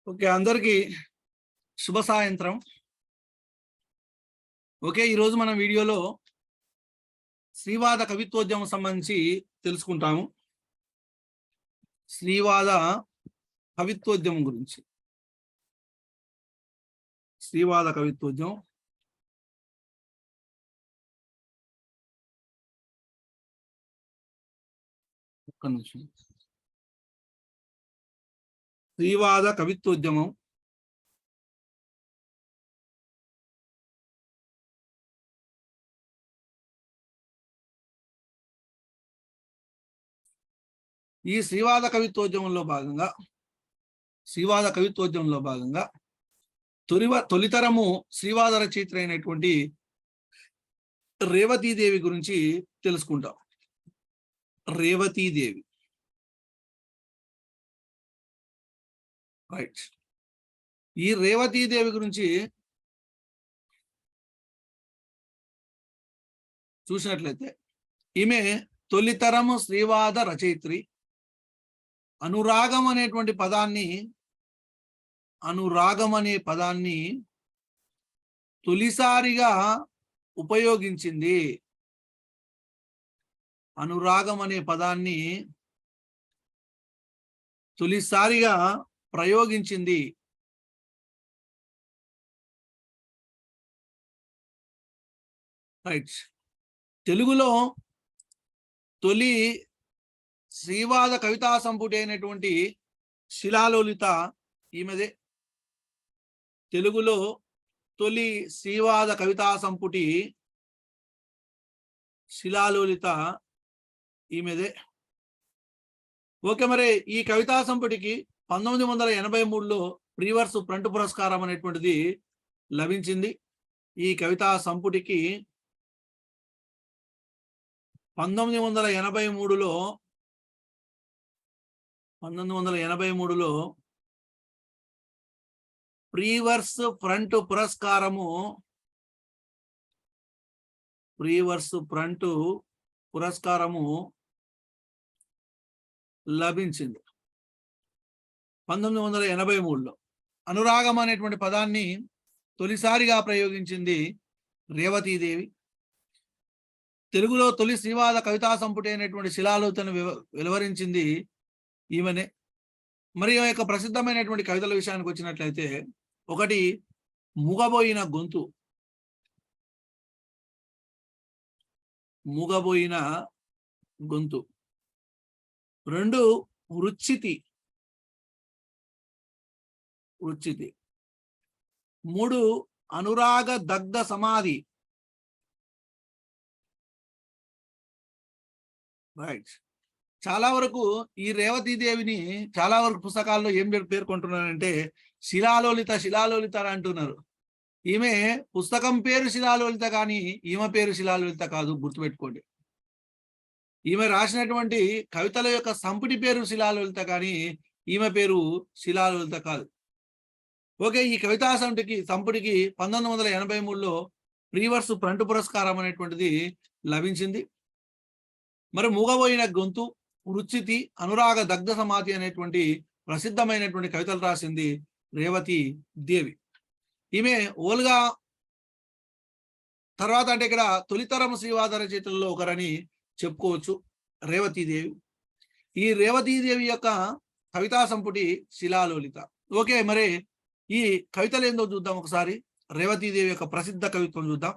Okay, అందరికీ శుభ సాయంత్రం. ఓకే, ఈరోజు మనం వీడియోలో శ్రీవాద కవిత్వోద్యమం సంబంధించి తెలుసుకుంటాము. శ్రీవాద కవిత్వోద్యమం గురించి. శ్రీవాద కవిత్వోద్యమం ఒక్క నిమిషం. శ్రీవాద కవిత్వోద్యమం ఈ శ్రీవాద కవిత్వోద్యమంలో భాగంగా తొలితరము శ్రీవాద రచయిత అయినటువంటి రేవతీదేవి గురించి తెలుసుకుంటాం. రేవతీదేవి, రైట్. ఈ రేవతీదేవి గురించి చూసినట్లయితే ఈమె తొలితరము శ్రీవాద రచయిత్రి. అనురాగం అనే పదాన్ని తొలిసారిగా ఉపయోగించింది. అనురాగం అనే పదాన్ని తొలిసారిగా ప్రయోగించింది. రైట్. తెలుగులో తొలి శ్రీవాద కవితా సంపుటి అయినటువంటి శిలాలోలిత ఈమెదే. తెలుగులో తొలి శ్రీవాద కవితా సంపుటి శిలాలోలిత ఈమెదే. ఓకే, మరి ఈ కవితా సంపుటికి 1983లో ప్రీవర్స్ ఫ్రంట్ పురస్కారం అనేటువంటిది లభించింది. ఈ కవితా సంపుటికి 1983లో ప్రీవర్స్ ఫ్రంట్ పురస్కారము లభించింది. 1983లో అనురాగం అనేటువంటి పదాన్ని తొలిసారిగా ప్రయోగించింది రేవతీదేవి. తెలుగులో తొలి శ్రీవాద కవితా సంపుటి అయినటువంటి శిలాలోలితను వెలువరించింది ఈమెనే. మరి ఆ యొక్క ప్రసిద్ధమైనటువంటి కవితల విషయానికి వచ్చినట్లయితే, ఒకటి మూగబోయిన గొంతు, రెండు వృచ్చితి, మూడు అనురాగ దగ్ధ సమాధి. రైట్. చాలా వరకు ఈ రేవతీదేవిని చాలా వరకు పుస్తకాల్లో ఏం పేర్కొంటున్నారంటే శిలాలోలిత అని అంటున్నారు. ఈమె పుస్తకం పేరు శిలాలోలిత కానీ ఈమె పేరు శిలాలోలిత కాదు, గుర్తుపెట్టుకోండి. ఈమె రాసినటువంటి కవితల యొక్క సంపుటి పేరు శిలాలోలిత కానీ ఈమె పేరు శిలాలోలిత కాదు. ఓకే, ఈ కవితా సంపుటికి 1983లో ప్రీవర్స్ ఫ్రంట్ పురస్కారం అనేటువంటిది లభించింది. మరి మూగబోయిన గొంతు, వృచ్చితి, అనురాగ దగ్ధ సమాధి అనేటువంటి ప్రసిద్ధమైనటువంటి కవితలు రాసింది రేవతీ దేవి. ఈమె ఓల్గా తర్వాత అంటే ఇక్కడ తొలితరం శ్రీవాద రచయితల్లో ఒకరని చెప్పుకోవచ్చు రేవతీదేవి. ఈ రేవతీదేవి యొక్క కవితా సంపుటి శిలాలోలిత. ఓకే, మరి ఈ కవితలు ఏందో చూద్దాం ఒకసారి. రేవతీదేవి యొక్క ప్రసిద్ధ కవిత్వం చూద్దాం.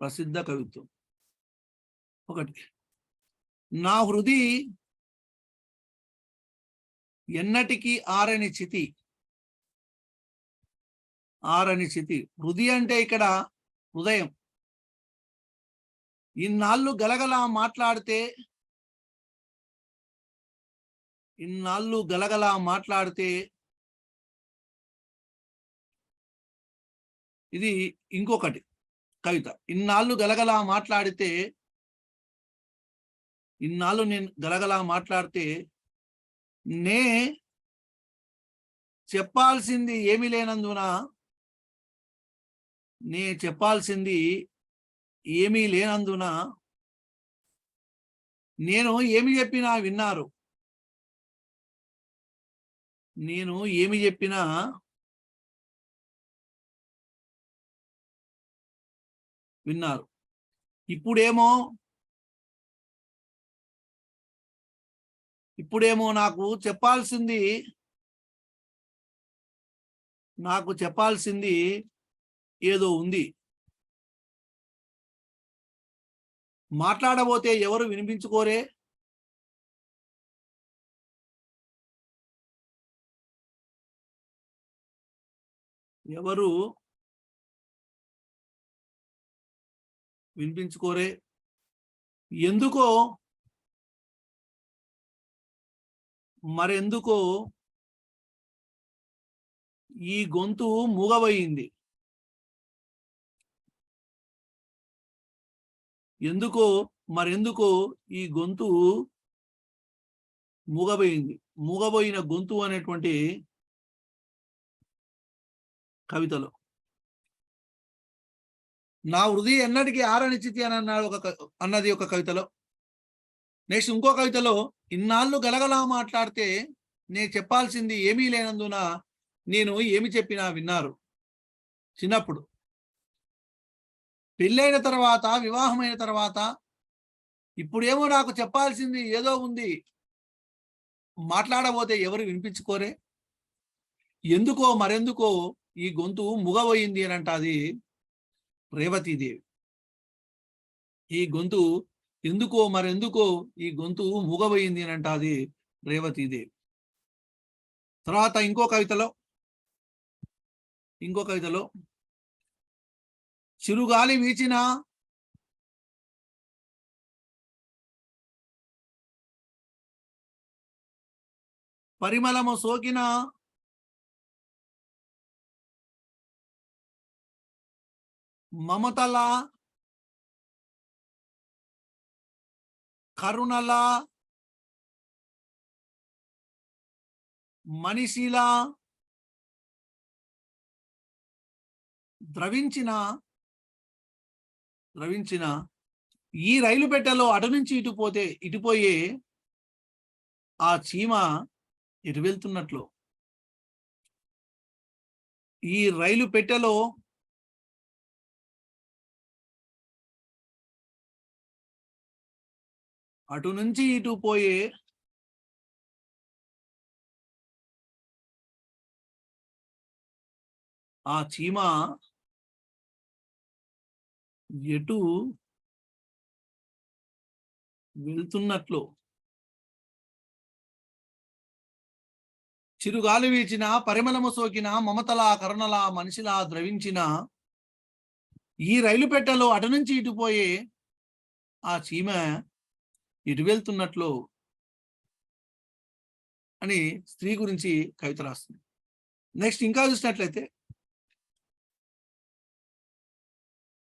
ప్రసిద్ధ కవిత్వం ఒకటి. నా హృది ఎన్నటికీ ఆరని చితి. హృది అంటే ఇక్కడ హృదయం. ఇన్నాళ్ళు గలగలా మాట్లాడితే ఇది ఇంకొకటి కవిత. ఇన్నాళ్ళు నేను గలగలా మాట్లాడితే నే చెప్పాల్సింది ఏమీ లేనందున నే చెప్పాల్సింది ఏమీ లేనందున నేను ఏమి చెప్పినా విన్నారు. నేను ఏమి చెప్పినా విన్నారు. ఇప్పుడేమో నాకు చెప్పాల్సింది ఏదో ఉంది. మాట్లాడబోతే ఎవరు వినిపించుకోరే. ఎవరు వినిపించుకోరే. ఎందుకో మరెందుకో ఈ గొంతు మూగబోయింది. ఎందుకో మరెందుకో ఈ గొంతు మూగబోయింది. మూగబోయిన గొంతు అనేటువంటి కవితలో నా హృదయం ఎన్నటికీ ఆరనిచితి అని అన్నది ఒక కవితలో. నెక్స్ట్ ఇంకో కవితలో ఇన్నాళ్ళు గలగలా మాట్లాడితే నేను చెప్పాల్సింది ఏమీ లేనందున నేను ఏమి చెప్పినా విన్నారు. చిన్నప్పుడు పెళ్ళైన తర్వాత, వివాహమైన తర్వాత ఇప్పుడేమో నాకు చెప్పాల్సింది ఏదో ఉంది, మాట్లాడబోతే ఎవరు వినిపించుకోరే. ఎందుకో మరెందుకో ఈ గొంతు మూగబోయింది అని అంటది రేవతీదేవి. ఈ గొంతు ఎందుకో మరెందుకో ఈ గొంతు మూగబోయింది అని అంటది రేవతీదేవి. తర్వాత ఇంకో కవితలో చిరుగాలి వీచిన పరిమళము సోకిన మమతల కరుణల మనిషిలా ద్రవించిన ఈ రైలు పెట్టెలో అటు నుంచి ఇటుపోయే ఆ చీమ ఎటు వెళ్తున్నట్లు. ఈ రైలు పెట్టెలో అటు నుంచి ఇటు పోయే ఆ చీమ ఎటు వెళ్తున్నట్లు. చిరుగాలి వీచిన పరిమళము సోకిన మమతలా కరుణలా మనిషిలా ద్రవించిన ఈ రైలు పెట్టెలో అటు నుంచి ఇటు పోయే ఆ చీమ ఎటు వెళ్తున్నట్లు అని స్త్రీ గురించి కవిత రాస్తుంది. నెక్స్ట్ ఇంకా చూసినట్లయితే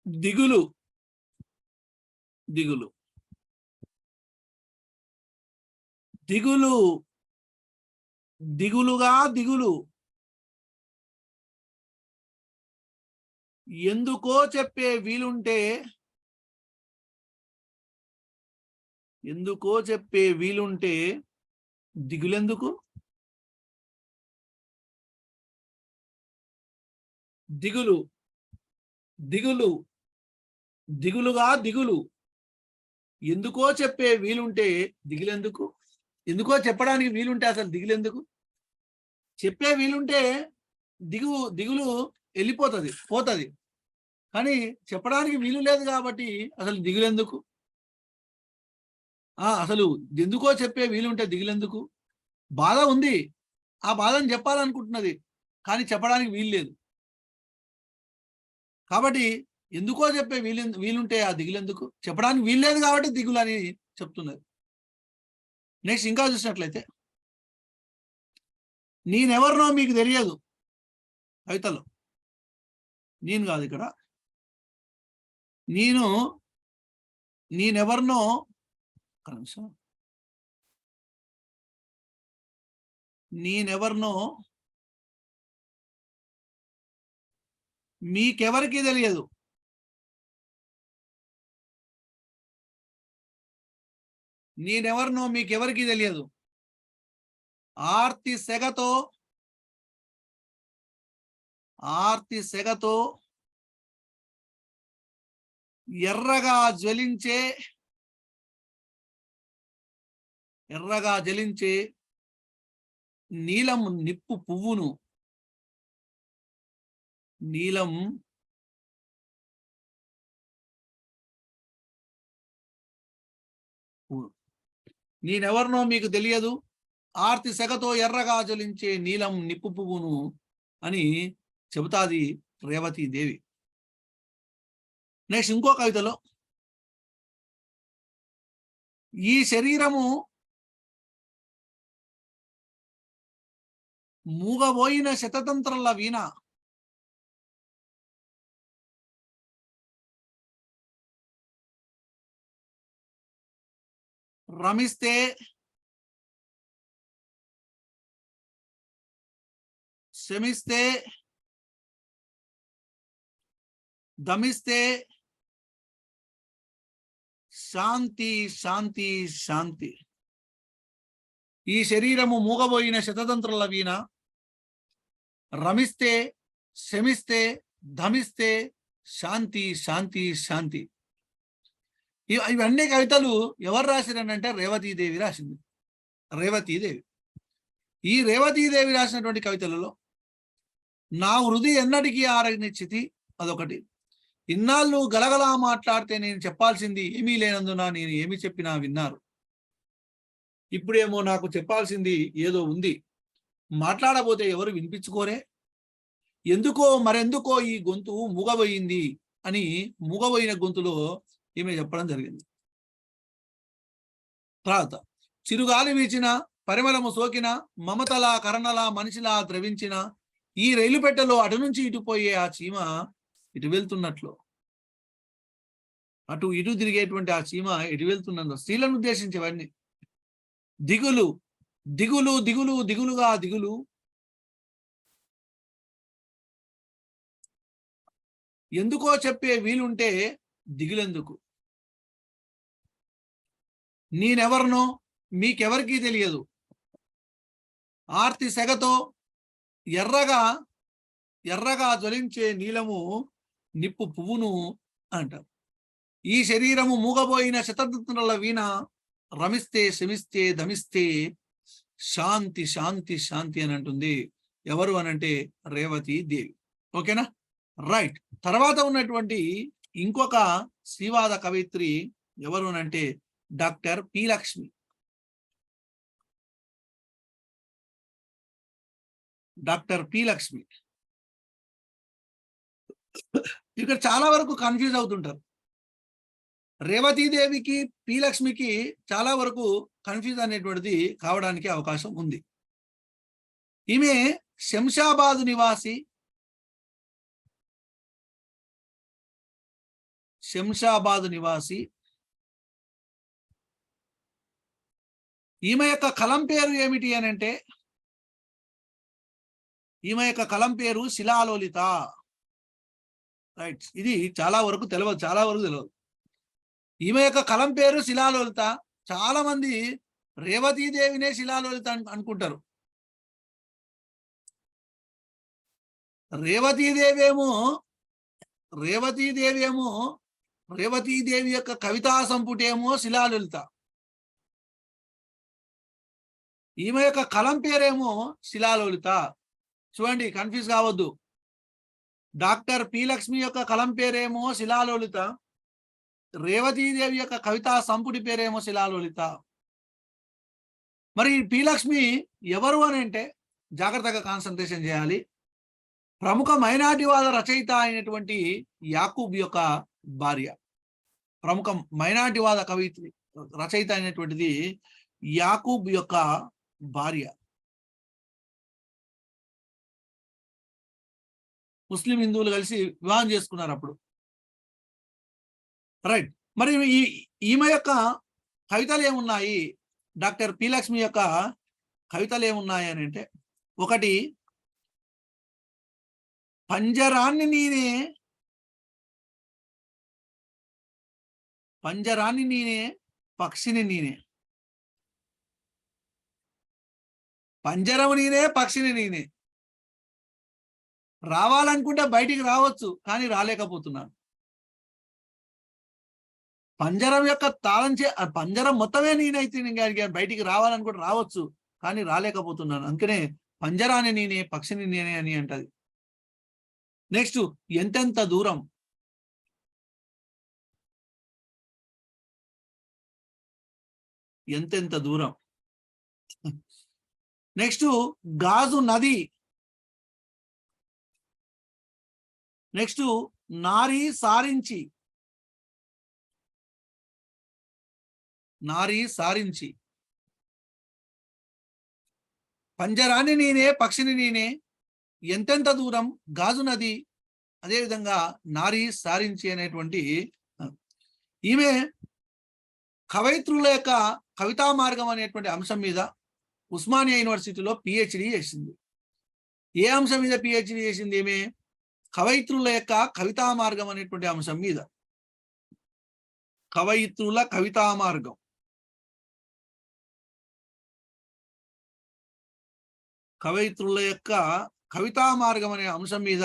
దిగులు దిగులు దిగులు దిగులుగా దిగులు ఎందుకో చెప్పే వీలుంటే దిగులెందుకు. దిగులు దిగులు దిగులుగా దిగులు ఎందుకో చెప్పే వీలుంటే దిగులెందుకు. ఎందుకో చెప్పడానికి వీలుంటే అసలు దిగులెందుకు. చెప్పే వీలుంటే దిగులు పోతుంది. కానీ చెప్పడానికి వీలు లేదు కాబట్టి అసలు దిగులెందుకు. అసలు ఎందుకో చెప్పే వీలుంటే దిగులెందుకు. బాధ ఉంది, ఆ బాధను చెప్పాలనుకుంటున్నది, కానీ చెప్పడానికి వీలు లేదు. కాబట్టి ఎందుకో చెప్పే వీలుంటే ఆ దిగులెందుకు. చెప్పడానికి వీలు లేదు కాబట్టి దిగులు అని చెప్తున్నది. నెక్స్ట్ ఇంకా చూసినట్లయితే నేనెవరినో మీకు తెలియదు. కవితలో నేను కాదు, ఇక్కడ నేనెవరినో మీకెవరికి తెలియదు. నేనెవరినో మీకెవరికి తెలియదు. ఆర్తి సెగతో ఎర్రగా జ్వలించే నీలం నిప్పు పువ్వును, నీలం నేనెవరినో మీకు తెలియదు, ఆర్తి సెగతో ఎర్రగా జ్వలించే నీలం నిప్పు పువ్వును అని చెబుతాది రేవతీదేవి. నెక్స్ట్ ఇంకో కవితలో, ఈ శరీరము మూగబోయిన శతతంత్రల వీణ, రమిస్తే శమిస్తే దమిస్తే శాంతి శాంతి శాంతి. ఈ శరీరము మూగబోయిన శతతంత్రుల వీణ, రమిస్తే శమిస్తే ధమిస్తే శాంతి శాంతి శాంతి. ఇవన్నీ కవితలు ఎవరు రాసిరనంటే రేవతీదేవి రాసింది. రేవతీదేవి. ఈ రేవతీదేవి రాసినటువంటి కవితలలో నా హృది ఎన్నటికీ ఆరనిచ్చితి అదొకటి. ఇన్నాళ్ళు గలగలా మాట్లాడితే నేను చెప్పాల్సింది ఏమీ లేనందున నేను ఏమి చెప్పినా విన్నారు. ఇప్పుడేమో నాకు చెప్పాల్సింది ఏదో ఉంది, మాట్లాడబోతే ఎవరు వినిపించుకోరే, మరెందుకో ఈ గొంతు మూగబోయింది అని మూగబోయిన గొంతులో ఈమె చెప్పడం జరిగింది. తర్వాత, చిరుగాలి వీచిన పరిమళము సోకిన మమతలా కరణలా మనిషిలా ద్రవించిన ఈ రైలు పెట్టెలో అటు నుంచి ఇటు పోయే ఆ చీమ ఇటు వెళ్తున్నట్లు, అటు ఇటు తిరిగేటువంటి ఆ చీమ ఇటు వెళ్తున్నట్లు. స్త్రీలను ఉద్దేశించేవన్నీ. దిగులు దిగులు దిగులు దిగులుగా దిగులు, ఎందుకో చెప్పే వీలుంటే దిగులెందుకు, నేనెవరినో మీకెవరికీ తెలియదు, ఆర్తి సెగతో ఎర్రగా జ్వలించే నీలము నిప్పు పువ్వును అంటారు. ఈ శరీరము మూగబోయిన శతతంత్రుల వీణ, రమిస్తే శమిస్తే దమిస్తే శాంతి శాంతి శాంతి అని అంటుంది. ఎవరు అనంటే రేవతీదేవి. ఓకేనా, రైట్. తర్వాత ఉన్నటువంటి ఇంకొక శ్రీవాద కవిత్రి ఎవరు అనంటే doctor P Lakshmi. Doctor P Lakshmi. ఇక్కడ చాలా వరకు కన్ఫ్యూజ్ అవుతుంటారు. రేవతీదేవికి పి లక్ష్మికి చాలా వరకు కన్ఫ్యూజ్ అనేటువంటిది కావడానికి అవకాశం ఉంది. ఈమె శంషాబాదు నివాసి, ఈమె యొక్క కలం పేరు ఏమిటి అని అంటే, ఈమె యొక్క కలం పేరు శిలాలోలిత. రైట్, ఇది చాలా వరకు తెలియదు. ఈమె యొక్క కలం పేరు శిలాలోలిత. చాలా మంది రేవతీదేవినే శిలాలోలిత అనుకుంటారు. రేవతీదేవి యొక్క కవితా సంపుటేమో శిలాలోలిత. ఈమె యొక్క కలం పేరేమో శిలాలోలిత. చూడండి, కన్ఫ్యూజ్ కావద్దు. డాక్టర్ పి లక్ష్మి యొక్క కలం పేరేమో శిలాలోలిత, రేవతీదేవి యొక్క కవితా సంపుటి పేరేమో శిలాలోలిత. మరి పి లక్ష్మి ఎవరు అని అంటే జాగ్రత్తగా కాన్సన్ట్రేషన్ చేయాలి. ప్రముఖ మైనార్టీవాద రచయిత అయినటువంటి యాకూబ్ యొక్క భార్య. ప్రముఖ మైనార్టీవాద కవిత్రి రచయిత అయినటువంటిది యాకూబ్ యొక్క భార్య. ముస్లిం హిందువులు కలిసి వివాహం చేసుకున్నారు అప్పుడు. రైట్. మరి ఈమె యొక్క కవితలు ఏమున్నాయి, డాక్టర్ పి లక్ష్మి యొక్క కవితలు ఏమున్నాయి అని అంటే, ఒకటి పంజరాన్ని నేనే పక్షిని నేనే. పంజరం నేనే, పక్షిని నేనే. రావాలనుకుంటే బయటికి రావచ్చు, కానీ రాలేకపోతున్నాను. పంజరం యొక్క పంజరం మొత్తమే నేనైతే బయటికి రావాలనుకుంటే రావచ్చు, కానీ రాలేకపోతున్నాను. అందుకనే పంజరాన్ని నేనే, పక్షిని నేనే అని అంటది. నెక్స్ట్, ఎంతెంత దూరం. ఎంతెంత దూరం. నెక్స్ట్, గాజు నది. నెక్స్ట్, నారీ సారించి. నారీ సారించి. పంజరాన్ని నేనే, పక్షిని నేనే, ఎంతెంత దూరం, గాజు నది, అదేవిధంగా నారీ సారించి అనేటువంటి ఈమె కవయిత్రుల యొక్క కవితా మార్గం అనేటువంటి అంశం మీద ఉస్మానియా యూనివర్సిటీలో పిహెచ్డి చేసింది. ఏ అంశం మీద పిహెచ్డి చేసింది? ఏమే కవయిత్రుల యొక్క కవితా మార్గం అనేటువంటి అంశం మీద. కవయిత్రుల కవితా మార్గం. కవయిత్రుల యొక్క కవితా మార్గం అనే అంశం మీద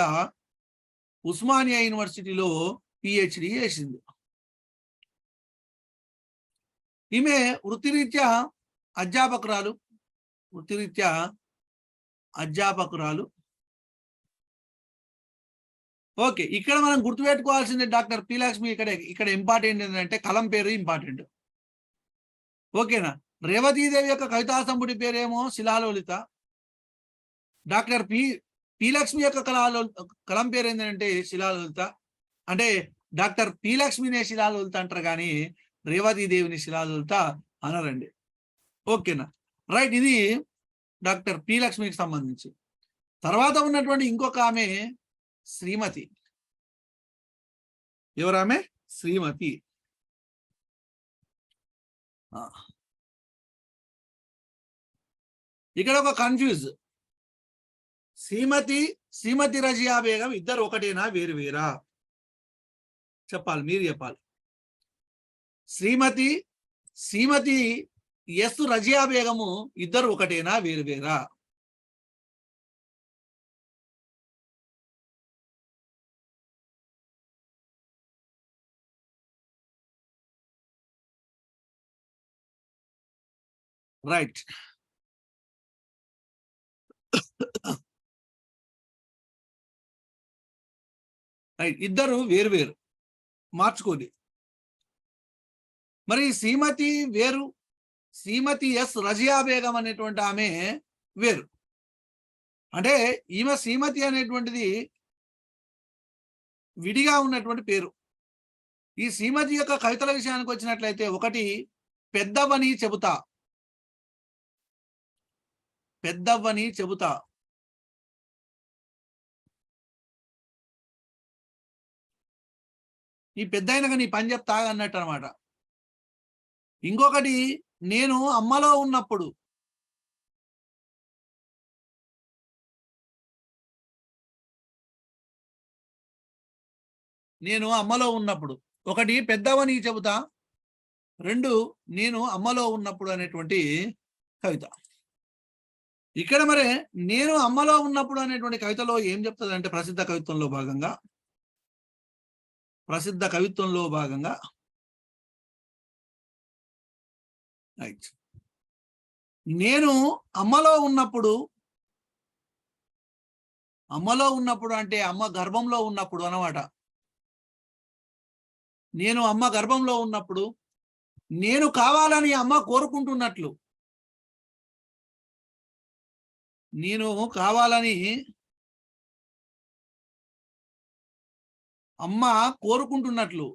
ఉస్మానియా యూనివర్సిటీలో పిహెచ్డి చేసింది. ఈమె వృత్తిరీత్యా అధ్యాపకురాలు. ఓకే, ఇక్కడ మనం గుర్తుపెట్టుకోవాల్సింది డాక్టర్ పి లక్ష్మి. ఇక్కడ ఇంపార్టెంట్ ఏంటంటే కలం పేరు ఇంపార్టెంట్. ఓకేనా? రేవతీదేవి యొక్క కవితా సంపుటి పేరేమో శిలాలోలిత. డాక్టర్ పి లక్ష్మి యొక్క కలం పేరు ఏంటంటే శిలాలోలిత. అంటే డాక్టర్ పి లక్ష్మినే శిలాలోలిత అంటారు, కానీ రేవతీదేవిని శిలాలోలిత అనరండి. ఓకేనా? రైట్, ఇది డాక్టర్ పి లక్ష్మికి సంబంధించి. తర్వాత ఉన్నటువంటి ఇంకొక ఆమె శ్రీమతి. ఎవరామె? శ్రీమతి. ఇక్కడ ఒక కన్ఫ్యూజ్. శ్రీమతి రజియా బేగం ఇద్దరు ఒకటేనా, వేరు వేరా? చెప్పాలి, మీరు చెప్పాలి. శ్రీమతి ఎస్ రజియా బేగము ఇద్దరు ఒకటేనా, వేరు వేరా? రైట్. ఇద్దరు వేరు వేరు, మార్చుకోండి. మరి శ్రీమతి వేరు, శ్రీమతి ఎస్ రజియా బేగం అనేటువంటి ఆమె వేరు. అంటే ఈమె శ్రీమతి అనేటువంటిది విడిగా ఉన్నటువంటి పేరు. ఈ శ్రీమతి యొక్క కవితల విషయానికి వచ్చినట్లయితే, ఒకటి పెద్దవ్వని చెబుతా. ఈ పెద్దయినగా నీ పని చెప్తా అన్నట్టు అనమాట. ఇంకొకటి నేను అమ్మలో ఉన్నప్పుడు. ఒకటి పెద్దవని చెబుతా, రెండు నేను అమ్మలో ఉన్నప్పుడు అనేటువంటి కవిత. ఇక్కడ మరి నేను అమ్మలో ఉన్నప్పుడు అనేటువంటి కవితలో ఏం చెప్తుంది అంటే, ప్రసిద్ధ కవిత్వంలో భాగంగా రైట్, నేను అమ్మలో ఉన్నప్పుడు అంటే అమ్మ గర్భంలో ఉన్నప్పుడు అన్నమాట. నేను అమ్మ గర్భంలో ఉన్నప్పుడు నేను కావాలని అమ్మ కోరుకుంటున్నట్లు, నేను కావాలని అమ్మ కోరుకుంటున్నట్లు,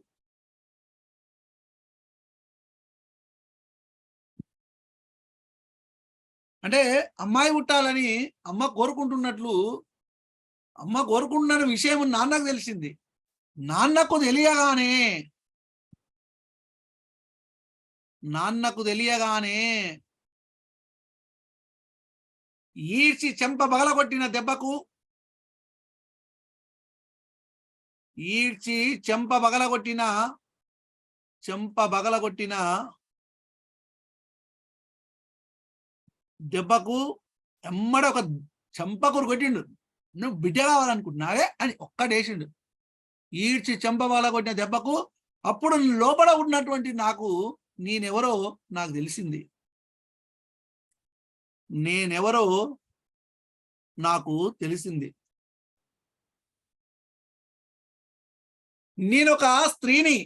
అంటే అమ్మాయి పుట్టాలని అమ్మ కోరుకుంటున్నట్లు, అమ్మ కోరుకుంటున్న విషయం నాన్నకు తెలిసింది. నాన్నకు తెలియగానే ఈడ్చి చెంప పగలగొట్టిన దెబ్బకు ఈడ్చి చెంప బగలగొట్టిన దెబ్బకు ఎమ్మడ ఒక చెంపకూరు కొట్టిండు. నువ్వు బిడ్డ కావాలనుకుంటున్నావే అని ఒక్కడేసిండు. ఈడ్చి చెంప బగలగొట్టిన దెబ్బకు అప్పుడు లోపల ఉన్నటువంటి నాకు నేనెవరో నాకు తెలిసింది. నేనెవరో నాకు తెలిసింది. నేనొక స్త్రీని.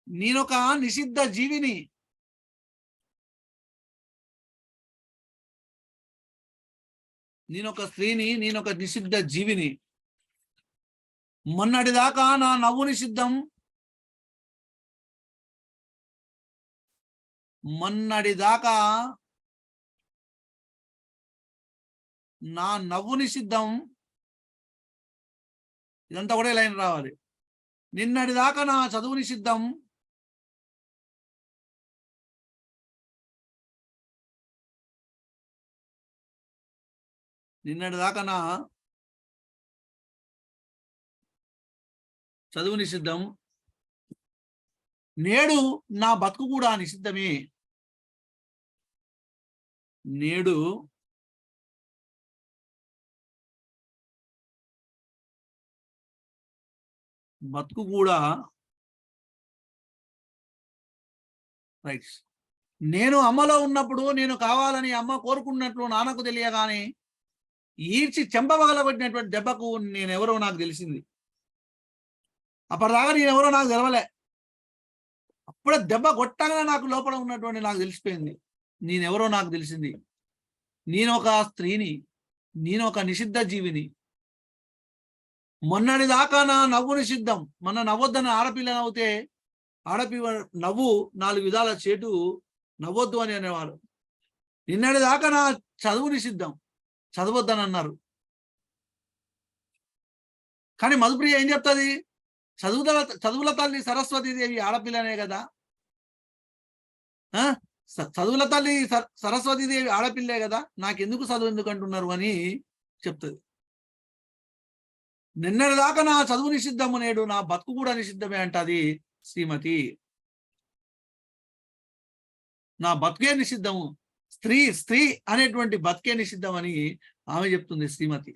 నేనొక నిషిద్ధ జీవిని. నేనొక స్త్రీని, నేనొక నిషిద్ధ జీవిని. మొన్నటిదాకా నా నవ్వు నిషిద్ధం. మొన్నటిదాకా నా నవ్వు నిషిద్ధం. ఇదంతా కూడా లైన్ రావాలి. నిన్నటిదాకా నా చదువు నిషిద్ధం. నిన్నటిదాకా నా చదువు నిషిద్ధం. నేడు నా బతుకు కూడా నిషిద్ధమే. నేడు బతుకు కూడా రైట్. నేను అమ్మలో ఉన్నప్పుడు నేను కావాలని అమ్మ కోరుకున్నట్లు నాన్నకు తెలియగానే ఈడ్చి చెంపబగలబడినటువంటి దెబ్బకు నేనెవరో నాకు తెలిసింది. అప్పటిదాకా నేనెవరో నాకు తెలవలే. అప్పుడే దెబ్బ కొట్టగానే నాకు లోపల ఉన్నటువంటి నాకు తెలిసిపోయింది. నేనెవరో నాకు తెలిసింది. నేనొక స్త్రీని, నేనొక నిషిద్ధ జీవిని. మొన్నటిదాకా నా నవ్వు నిషిద్ధం. మొన్న నవ్వొద్దని ఆడపిల్ల నవ్వుతే ఆడపిల్ల నవ్వు 4 విధాల చేటు, నవ్వొద్దు అని అనేవారు. నిన్నటిదాకా నా చదువు నిషిద్ధం, చదవద్దని అన్నారు. కానీ మధుప్రియ ఏం చెప్తుంది? చదువుల తల్లి సరస్వతీదేవి ఆడపిల్లనే కదా. చదువుల తల్లి సరస్వతీదేవి ఆడపిల్లే కదా, నాకెందుకు చదువు ఎందుకు అంటున్నారు అని చెప్తుంది. నిన్నటిదాకా నా చదువు నిషిద్ధము, నేడు నా బతుకు కూడా నిషిద్ధమే అంటది శ్రీమతి. నా బతుకే నిషిద్ధము, స్త్రీ అనేటువంటి బతుకే నిషిద్ధం అని ఆమె చెప్తుంది శ్రీమతి.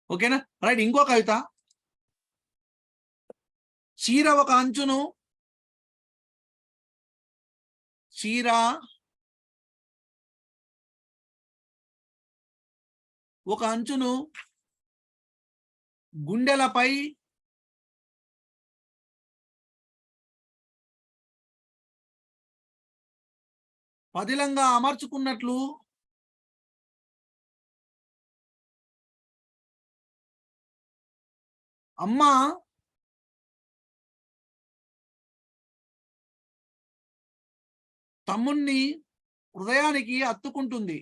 ఓకేనా? రైట్. ఇంకో కవిత. చీర ఒక అంచును గుండెలపై పదిలంగా అమర్చుకున్నట్లు అమ్మ తమ్ముణ్ణి హృదయానికి అత్తుకుంటుంది.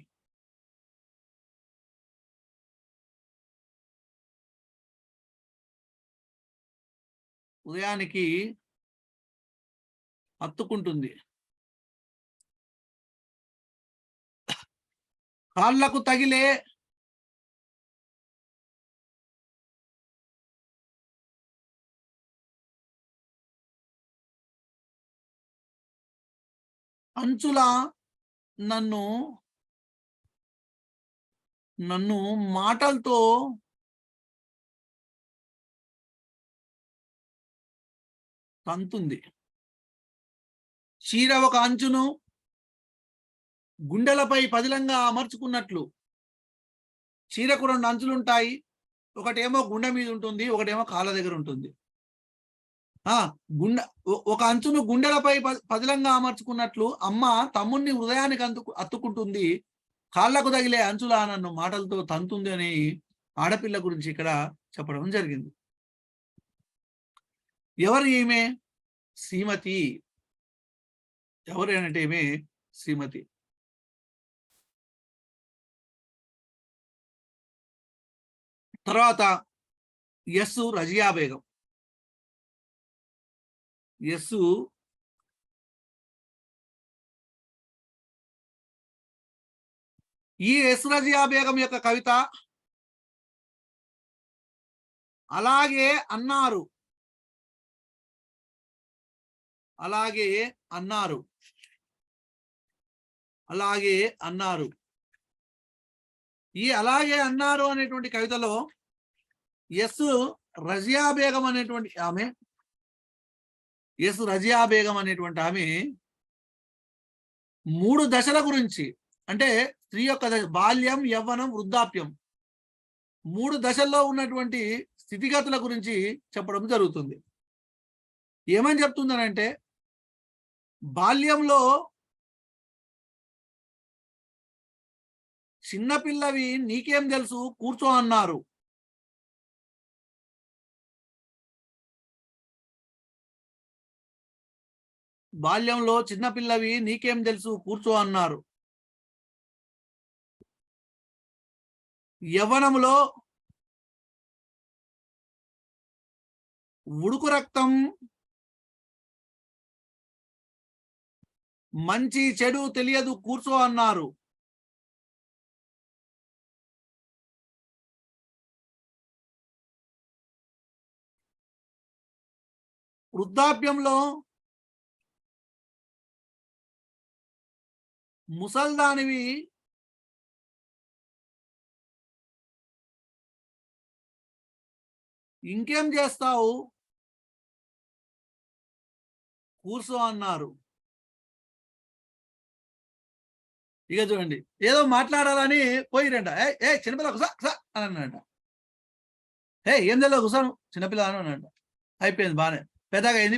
కాళ్ళకు తగిలే అంచుల నన్ను మాటలతో తంతుంది. చీర ఒక అంచును గుండెలపై పదిలంగా అమర్చుకున్నట్లు. చీరకు 2 అంచులు ఉంటాయి. ఒకటేమో గుండె మీద ఉంటుంది, ఒకటేమో కాళ్ళ దగ్గర ఉంటుంది. ఒక అంచును గుండెలపై పదిలంగా అమర్చుకున్నట్లు అమ్మ తమ్ముణ్ణి హృదయానికి అత్తుకుంటుంది. కాళ్లకు తగిలే అంచులా నన్ను మాటలతో తంతుంది అని ఆడపిల్ల గురించి ఇక్కడ చెప్పడం జరిగింది. ఎవరు ఈమె? శ్రీమతి. ఎవరు అంటే ఈమె శ్రీమతి. తర్వాత యస్సు రజియా బేగం. యస్సు ఈ ఎస్ రజియా బేగం యొక్క కవిత అలాగే అన్నారు, అలాగే అన్నారు, అలాగే అన్నారు. ఈ అలాగే అన్నారు అనేటువంటి కవితలో ఎస్ రజియా బేగం అనేటువంటి ఆమె, ఎస్ రజియా బేగం అనేటువంటి ఆమె 3 దశల గురించి, అంటే స్త్రీ యొక్క బాల్యం, యవ్వనం, వృద్ధాప్యం 3 దశల్లో ఉన్నటువంటి స్థితిగతుల గురించి చెప్పడం జరుగుతుంది. ఏమని చెప్తుందనంటే, బాల్యంలో చిన్నపిల్లవి నీకేం తెలుసు కూర్చో అన్నారు. బాల్యంలో చిన్నపిల్లవి నీకేం తెలుసు కూర్చో అన్నారు. యవ్వనంలో ఉడుకు రక్తం, మంచి చెడు తెలియదు కూర్చో అన్నారు. వృద్ధాప్యంలో ముసల్దానివి ఇంకేం చేస్తావు కూర్చో అన్నారు. ఇక చూడండి, ఏదో మాట్లాడాలని పోయిరంట. ఏ చిన్నపిల్ల కుసా కుసా అని అన్నాడంట. ఏం తెలియదు కుసాను చిన్నపిల్ల అని అన్నాడంట. అయిపోయింది, బాగానే పెద్దగా అయింది,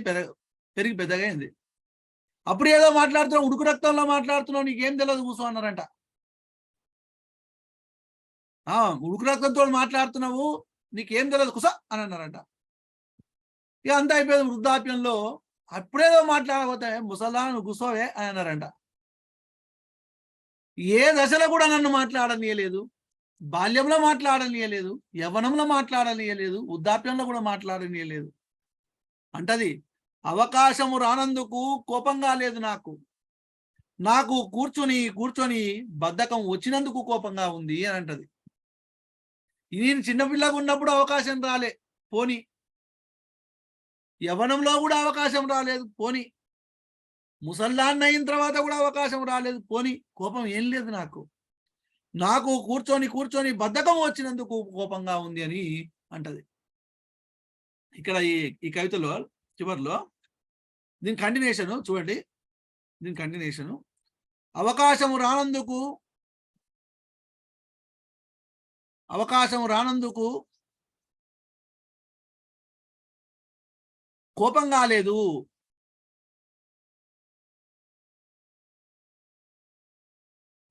పెరిగి పెద్దగా అయింది. అప్పుడు ఏదో మాట్లాడుతున్నావు, ఉడుకు రక్తంలో మాట్లాడుతున్నావు, నీకేం తెలియదు కూర్చో అన్నారంట. ఉడుకు రక్తంతో మాట్లాడుతున్నావు, నీకేం తెలియదు కుసా అని అన్నారంట. ఇక అంతా అయిపోయింది. వృద్ధాప్యంలో అప్పుడేదో మాట్లాడకపోతే ముసలా నువ్వు కూర్చోవే అని అన్నారంట. ఏ దశలో కూడా నన్ను మాట్లాడనీయలేదు. బాల్యంలో మాట్లాడనీయలేదు, యవ్వనంలో మాట్లాడనీయలేదు, వృద్ధాప్యంలో కూడా మాట్లాడనీయలేదు అంటది. అవకాశము రానందుకు కోపంగా లేదు నాకు, నాకు కూర్చొని కూర్చొని బద్ధకం వచ్చినందుకు కోపంగా ఉంది అని అంటది. నేను చిన్నపిల్లగా ఉన్నప్పుడు అవకాశం రాలే పోని, యవ్వనంలో కూడా అవకాశం రాలేదు పోని, ముసల్దాన్ని అయిన తర్వాత కూడా అవకాశం రాలేదు పోని, కోపం ఏం లేదు నాకు, నాకు కూర్చొని కూర్చొని బద్ధకం వచ్చినందుకు కోపంగా ఉంది అని అంటది. ఇక్కడ ఈ కవితలో చివరిలో దీని కంటిన్యూషన్ చూడండి, దీని కంటిన్యూషన్. అవకాశం రానందుకు కోపంగా లేదు,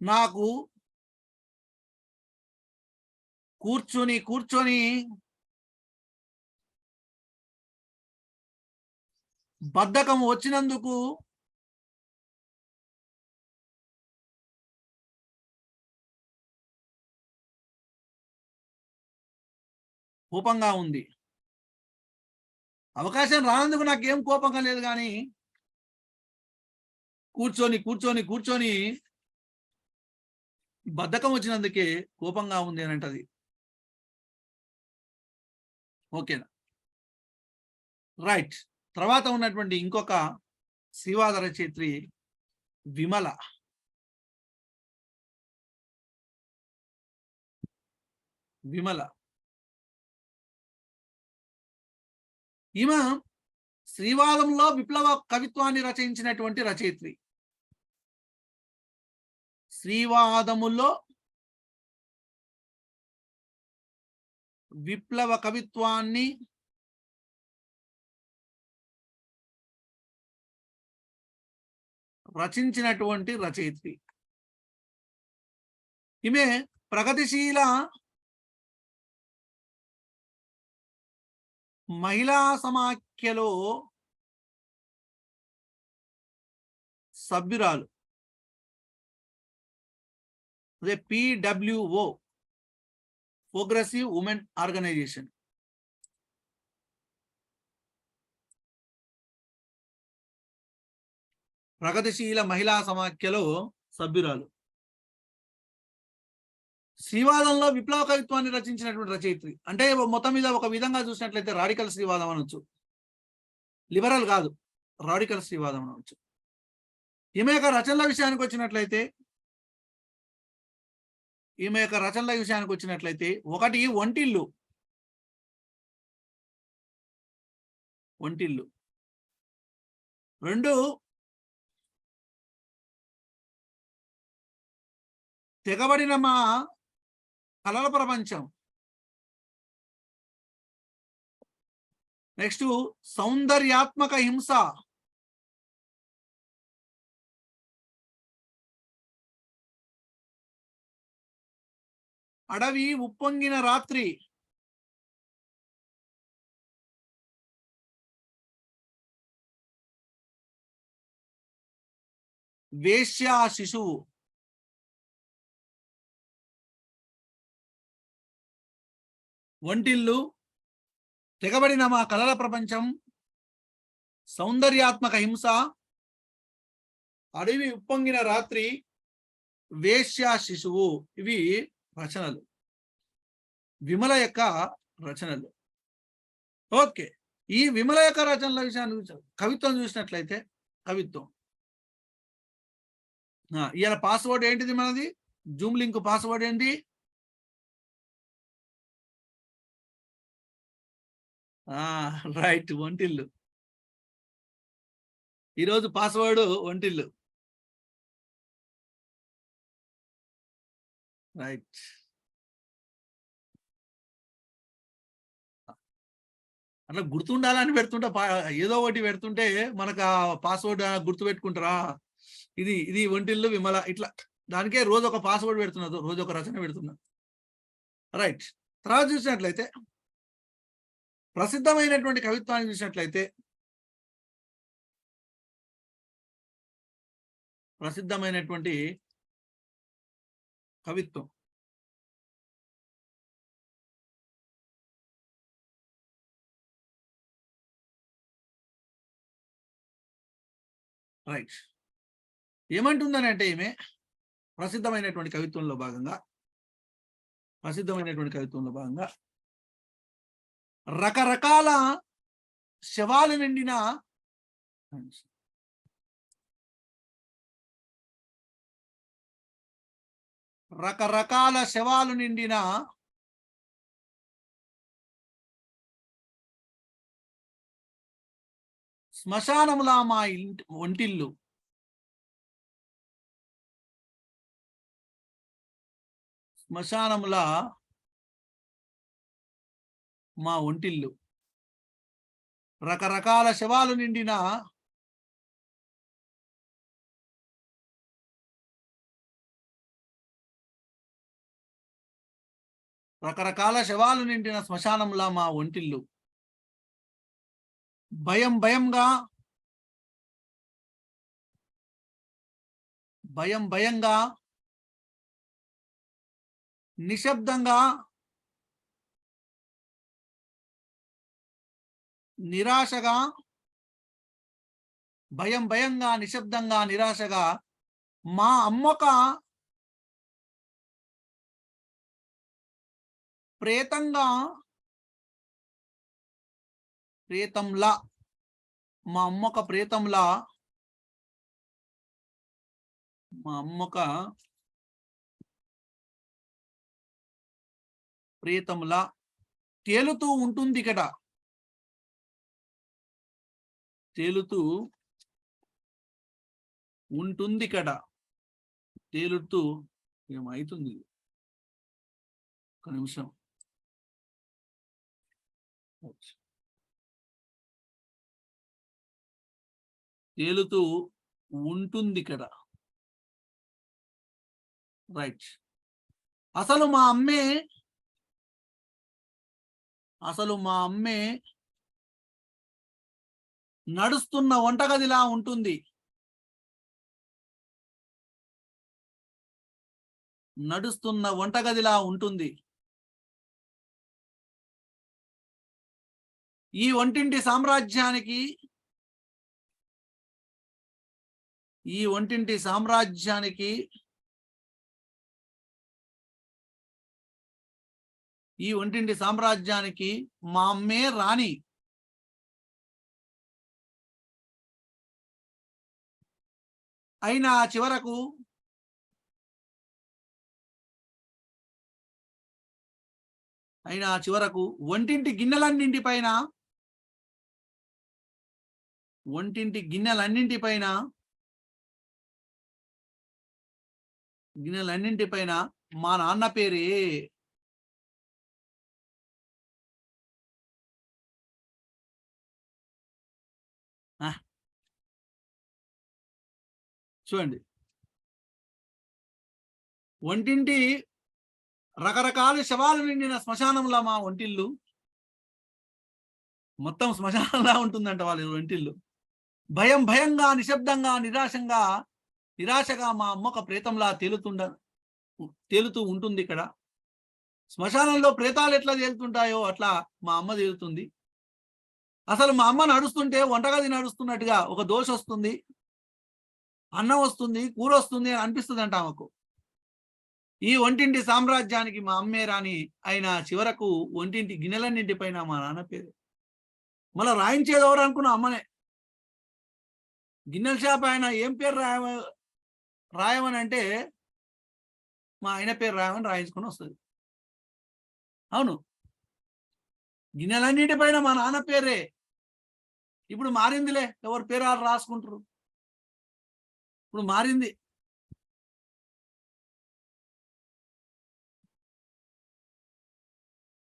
నాకు కూర్చొని కూర్చొని బద్ధకం వచ్చినందుకు కోపంగా ఉంది. అవకాశం రానందుకు నాకేం కోపంగా లేదు, కానీ కూర్చొని కూర్చొని కూర్చొని బద్ధకం వచ్చినందుకే కోపంగా ఉంది అని అంటది. ఓకేనా, రైట్. తర్వాత ఉన్నటువంటి ఇంకొక శ్రీవాద రచయిత్రి విమల. విమల ఈమె శ్రీవాదంలో విప్లవ కవిత్వాన్ని రచయించినటువంటి రచయిత్రి. శ్రీవాదములో విప్లవ కవిత్వాన్ని రచించినటువంటి రచయిత్రి. ఈమె ప్రగతిశీల మహిళా సమాఖ్యలో సభ్యురాలు, అదే PWO, ప్రోగ్రెసివ్ ఉమెన్ ఆర్గనైజేషన్. ప్రగతిశీల మహిళా సమాఖ్యలో సభ్యురాలు. శ్రీవాదంలో విప్లవ కవిత్వాన్ని రచించినటువంటి రచయిత్రి. అంటే మొత్తం మీద ఒక విధంగా చూసినట్లయితే రాడికల్ శ్రీవాదం అనొచ్చు. లిబరల్ కాదు, రాడికల్ శ్రీవాదం అనొచ్చు. ఈమె యొక్క రచనల విషయానికి వచ్చినట్లయితే ఒకటి ఒంటిల్లు. రెండు తెగబడిన మా కలల ప్రపంచం. నెక్స్ట్ సౌందర్యాత్మక హింస. అడవి ఉప్పొంగిన రాత్రి. వేశ్య శిశువు. ఒంటిల్లు, తెగబడిన మా కలల ప్రపంచం, సౌందర్యాత్మక హింస, అడవి ఉప్పొంగిన రాత్రి, వేశ్య శిశువు. ఇవి రచనలు, విమల యొక్క రచనలు. ఓకే, ఈ విమల యొక్క రచనల విషయాన్ని కవిత్వం చూసినట్లయితే కవిత్వం ఇవాళ పాస్వర్డ్ ఏంటిది మనది? జూమ్ లింక్ పాస్వర్డ్ ఏంటి? రైట్, ఒంటిల్లు. ఈరోజు పాస్వర్డ్ ఒంటిల్లు. రైట్. అట్లా గుర్తుండాలని పెడుతుంటే ఏదో ఒకటి పెడుతుంటే మనకు ఆ పాస్వర్డ్ గుర్తు పెట్టుకుంటారా? ఇది ఒంటిల్లు విమల. ఇట్లా దానికే రోజు ఒక పాస్వర్డ్ పెడుతున్నారు, రోజు ఒక రచన పెడుతున్నారు. రైట్. తర్వాత చూసినట్లయితే ప్రసిద్ధమైనటువంటి కవిత్వాన్ని చూసినట్లయితే ప్రసిద్ధమైనటువంటి కవిత్వం రైట్ ఏమంటుందని అంటే ఈమె ప్రసిద్ధమైనటువంటి కవిత్వంలో భాగంగా రకరకాల శవాలు నిండిన శ్మశానములా మా ఒంటిల్లు. శ్మశానములా మా ఒంటిల్లు. రకరకాల శవాలు నిండిన శ్మశానంలా మా ఒంటిల్లు. భయం భయంగా నిశ్శబ్దంగా నిరాశగా మా అమ్మొక ప్రేతంలా తేలుతూ ఉంటుంది ఇక్కడ. ఏమైతుంది? ఒక నిమిషం. తేలుతూ ఉంటుంది ఇక్కడ. రైట్. అసలు మా అమ్మే నడుస్తున్న వంటగదిలా ఉంటుంది. ఈ వంటింటి సామ్రాజ్యానికి ఈ వంటింటి సామ్రాజ్యానికి మా అమ్మే రాణి. అయినా చివరకు వంటింటి గిన్నెలన్నింటిపైన మా నాన్న పేరే. చూడండి, వంటింటి రకరకాల శవాలు నిండిన శ్మశానంలా మా వంటిల్లు. మొత్తం శ్మశానంలా ఉంటుందంట వాళ్ళ వంటిల్లు. భయంగా, నిశ్శబ్దంగా, నిరాశగా మా అమ్మ ఒక ప్రేతంలా తేలుతూ ఉంటుంది. ఇక్కడ శ్మశానంలో ప్రేతాలు ఎట్లా తేలుతుంటాయో అట్లా మా అమ్మ తేలుతుంది. అసలు మా అమ్మ నడుస్తుంటే వంటగది నడుస్తున్నట్టుగా ఒక దోశ వస్తుంది, అన్నం వస్తుంది, కూర వస్తుంది అని అనిపిస్తుంది అంట ఆమెకు. ఈ వంటింటి సామ్రాజ్యానికి మా అమ్మే రాని. అయిన చివరకు వంటింటి గిన్నెలన్నింటిపైన మా నాన్న పేరు. మళ్ళీ రాయించేది ఎవరు అనుకున్నా అమ్మనే. గిన్నెల షాప్ ఆయన ఏం పేరు రాయమని అంటే మా ఆయన పేరు రాయమని రాయించుకొని వస్తుంది. అవును, గిన్నెలన్నింటిపైన మా నాన్న పేరే. ఇప్పుడు మారిందిలే, ఎవరి పేరు వాళ్ళు రాసుకుంటారు. ఇప్పుడు మారింది.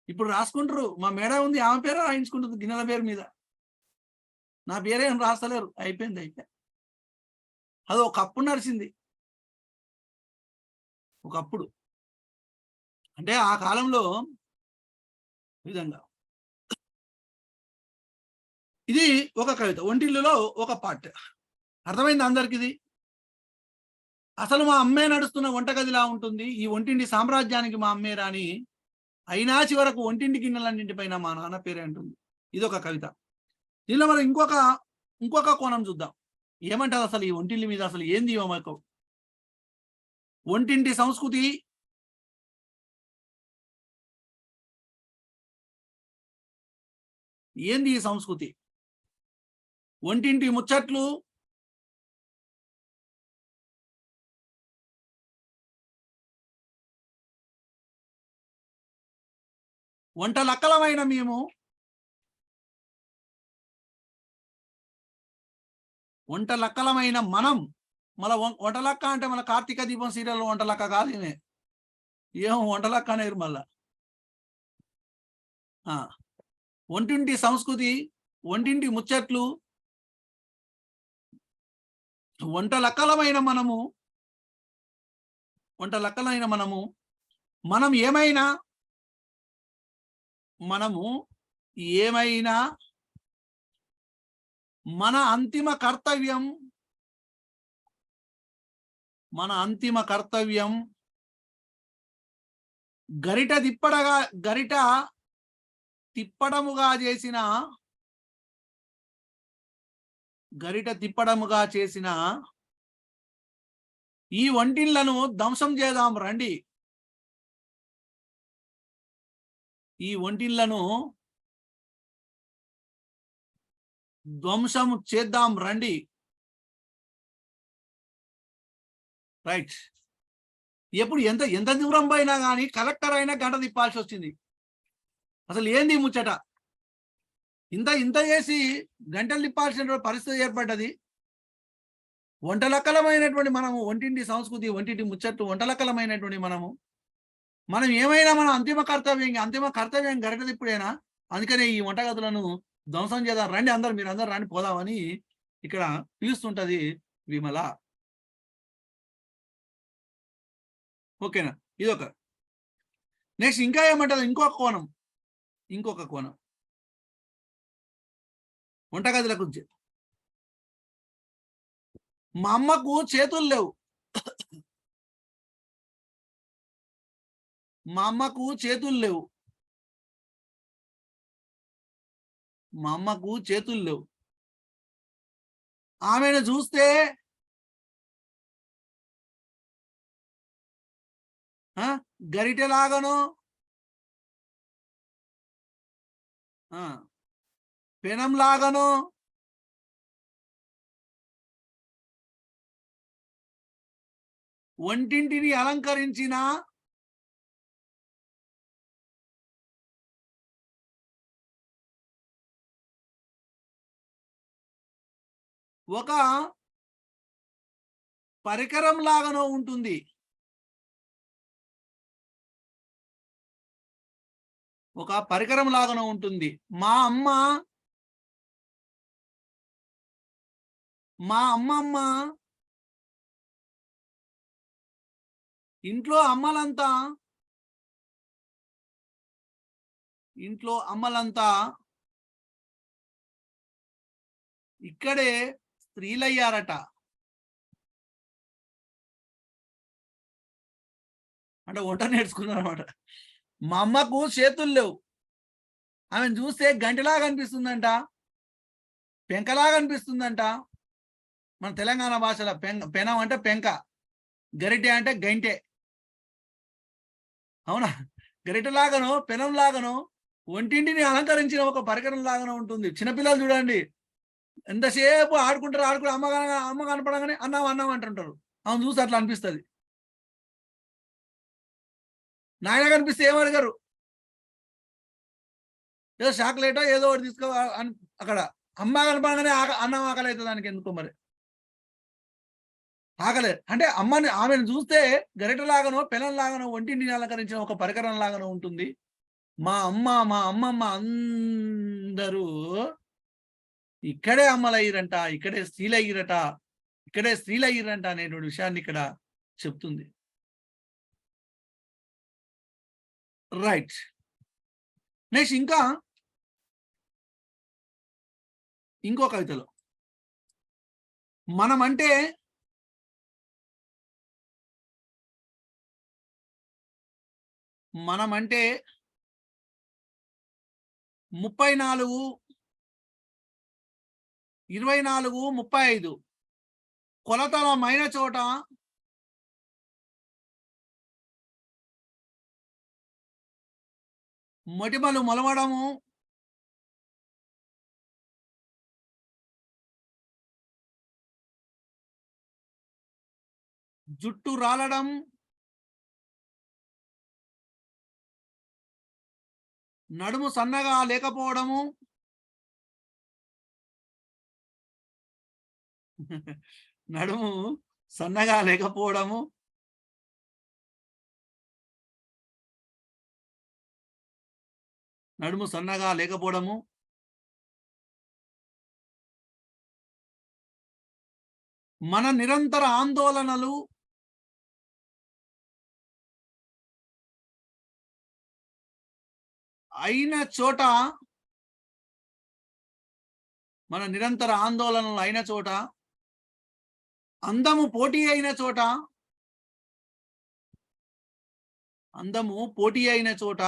ఇప్పుడు రాసుకుంటారు. మా మేడం ఉంది, ఆమె పేరే రాయించుకుంటుంది గిన్నెల పేరు మీద. నా పేరేం రాస్తలేరు. అయిపోయింది. అది ఒకప్పుడు నడిచింది. ఒకప్పుడు అంటే ఆ కాలంలో విధంగా. ఇది ఒక కవిత, వంటిల్లులో ఒక పార్ట్. అర్థమైంది అందరికి ఇది? అసలు మా అమ్మే నడుస్తున్న వంటగదిలా ఉంటుంది ఈ వంటింటి సామ్రాజ్యానికి మా అమ్మే రాని. అయినా చివరకు వంటింటి గిన్నెలన్నింటిపైన మా నాన్న పేరే అంటుంది. ఇది ఒక కవిత. దీనిలో మనం ఇంకొక కోణం చూద్దాం. ఏమంటారు అసలు ఈ వంటిల్లి మీద అసలు ఏంది మాకు వంటింటి సంస్కృతి? ఏంది ఈ సంస్కృతి? వంటింటి ముచ్చట్లు, వంటలక్కలమైన మేము, వంటలక్కలమైన మనం. మళ్ళీ వంటలక్క అంటే మన కార్తీక దీపం సీరియల్ వంటలక్క కాదు. ఏమో వంటలక్క అనేరు మళ్ళా. వంటింటి సంస్కృతి, వంటింటి ముచ్చట్లు, వంటలక్కలమైన మనము, మనం ఏమైనా మన అంతిమ కర్తవ్యం గరిట తిప్పడముగా చేసిన ఈ వంటిళ్లను ధ్వంసం చేద్దాం రండి. ఈ వంటిళ్లను ధ్వంసం చేద్దాం రండి. రైట్. ఎప్పుడు ఎంత దూరం పోయినా కానీ కలెక్టర్ అయినా గంట తిప్పాల్సి వచ్చింది. అసలు ఏంది ముచ్చట? ఇంత చేసి గంటలు తిప్పాల్సిన పరిస్థితి ఏర్పడ్డది. వంటలక్కలమైనటువంటి మనము, వంటింటి సంస్కృతి, వంటింటి ముచ్చట్టు, వంటలక్కలమైనటువంటి మనం ఏమైనా మన అంతిమ కర్తవ్యం గరిట తిప్పుడేనా? అందుకనే ఈ వంటగదులను ధ్వంసం చేద్దాం రండి, మీరందరూ రండి పోదామని ఇక్కడ పిలుస్తుంటది విమల. ఓకేనా? ఇదొక. నెక్స్ట్ ఇంకా ఏమంటారు? ఇంకొక కోణం వంటగదుల గురించి. మా అమ్మకు చేతులు లేవు. ఆమెను చూస్తే గరిటెలాగనో పెనంలాగను వంటింటిని అలంకరించిన ఒక పరికరం లాగానో ఉంటుంది. ఒక పరికరం లాగానో ఉంటుంది. మా అమ్మమ్మ ఇంట్లో అమ్మలంతా ఇక్కడే స్త్రీలయ్యారట. అంటే వంట నేర్చుకున్నారు అనమాట. మా అమ్మకు చేతులు లేవు, ఆమెను చూస్తే గంటలాగా అనిపిస్తుందంట, పెంకలాగా అనిపిస్తుందంట. మన తెలంగాణ భాషలో పెనం అంటే పెంక, గరిటె అంటే గంటె. అవునా? గరిటెలాగానో పెనం లాగానో వంటింటిని అలంకరించిన ఒక పరికరం లాగానో ఉంటుంది. చిన్నపిల్లలు చూడండి, ఎంతసేపు ఆడుకుంటారు, అమ్మ కనపడగానే అన్నం అంటుంటారు. అవును, చూసి అట్లా అనిపిస్తుంది. నాయన కనిపిస్తే ఏమడిగారు, ఏదో చాక్లెటో ఏదో ఒకటి తీసుకో అక్కడ. అమ్మ కనపడగానే అన్నం ఆకలి అవుతుంది దానికి, ఎందుకో మరి ఆకలేదు. అంటే ఆమెను చూస్తే గరిటెలాగానో పెనంలాగానో వంటింటిని అలంకరించిన ఒక పరికరం లాగానో ఉంటుంది. మా అమ్మమ్మ అందరూ ఇక్కడే అమ్మలయ్యిరంట, ఇక్కడే స్త్రీలయ్యిరంట అనేటువంటి విషయాన్ని ఇక్కడ చెప్తుంది. రైట్. నెక్స్ట్ ఇంకో కవితలో మనమంటే 34, 24, 35 కొలతలమైన చోట మొటిమలు మొలవడము, జుట్టు రాలడం, నడుము సన్నగా లేకపోవడము, నడుము సన్నగా లేకపోవడము, మన నిరంతర ఆందోళనలు అయిన చోట, అందము పోటీ అయిన చోట,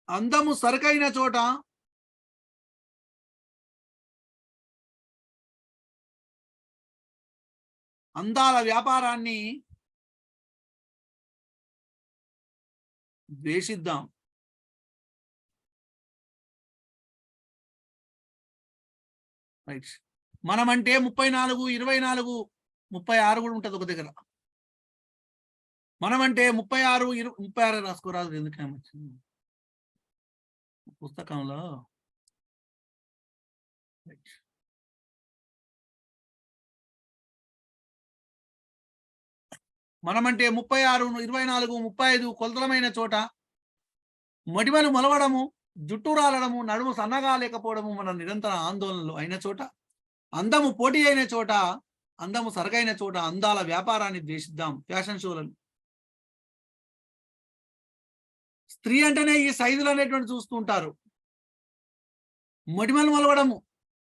అందము సరుకైన చోట అందాల వ్యాపారాన్ని ద్వేషిద్దాం. రైట్. మనమంటే 34, 24, 36 కూడా ఉంటుంది ఒక దగ్గర. మనమంటే 36, 36 రాసుకోరాదు, ఎందుకని పుస్తకంలో. మనమంటే 36, 24, 35 కొలతలమైన చోట మొటిమలు మొలవడము, జుట్టు రాలడము, నడుము సన్నగా లేకపోవడము మన నిరంతర ఆందోళనలు అయిన చోట, అందము పోటీ అయిన చోట, అందము సరగైన చోట అందాల వ్యాపారాన్ని ద్వేషిద్దాం. ఫ్యాషన్ షోలను. స్త్రీ అంటేనే ఈ సైజులు అనేటువంటి చూస్తుంటారు. మొటిమలు మొలవడము,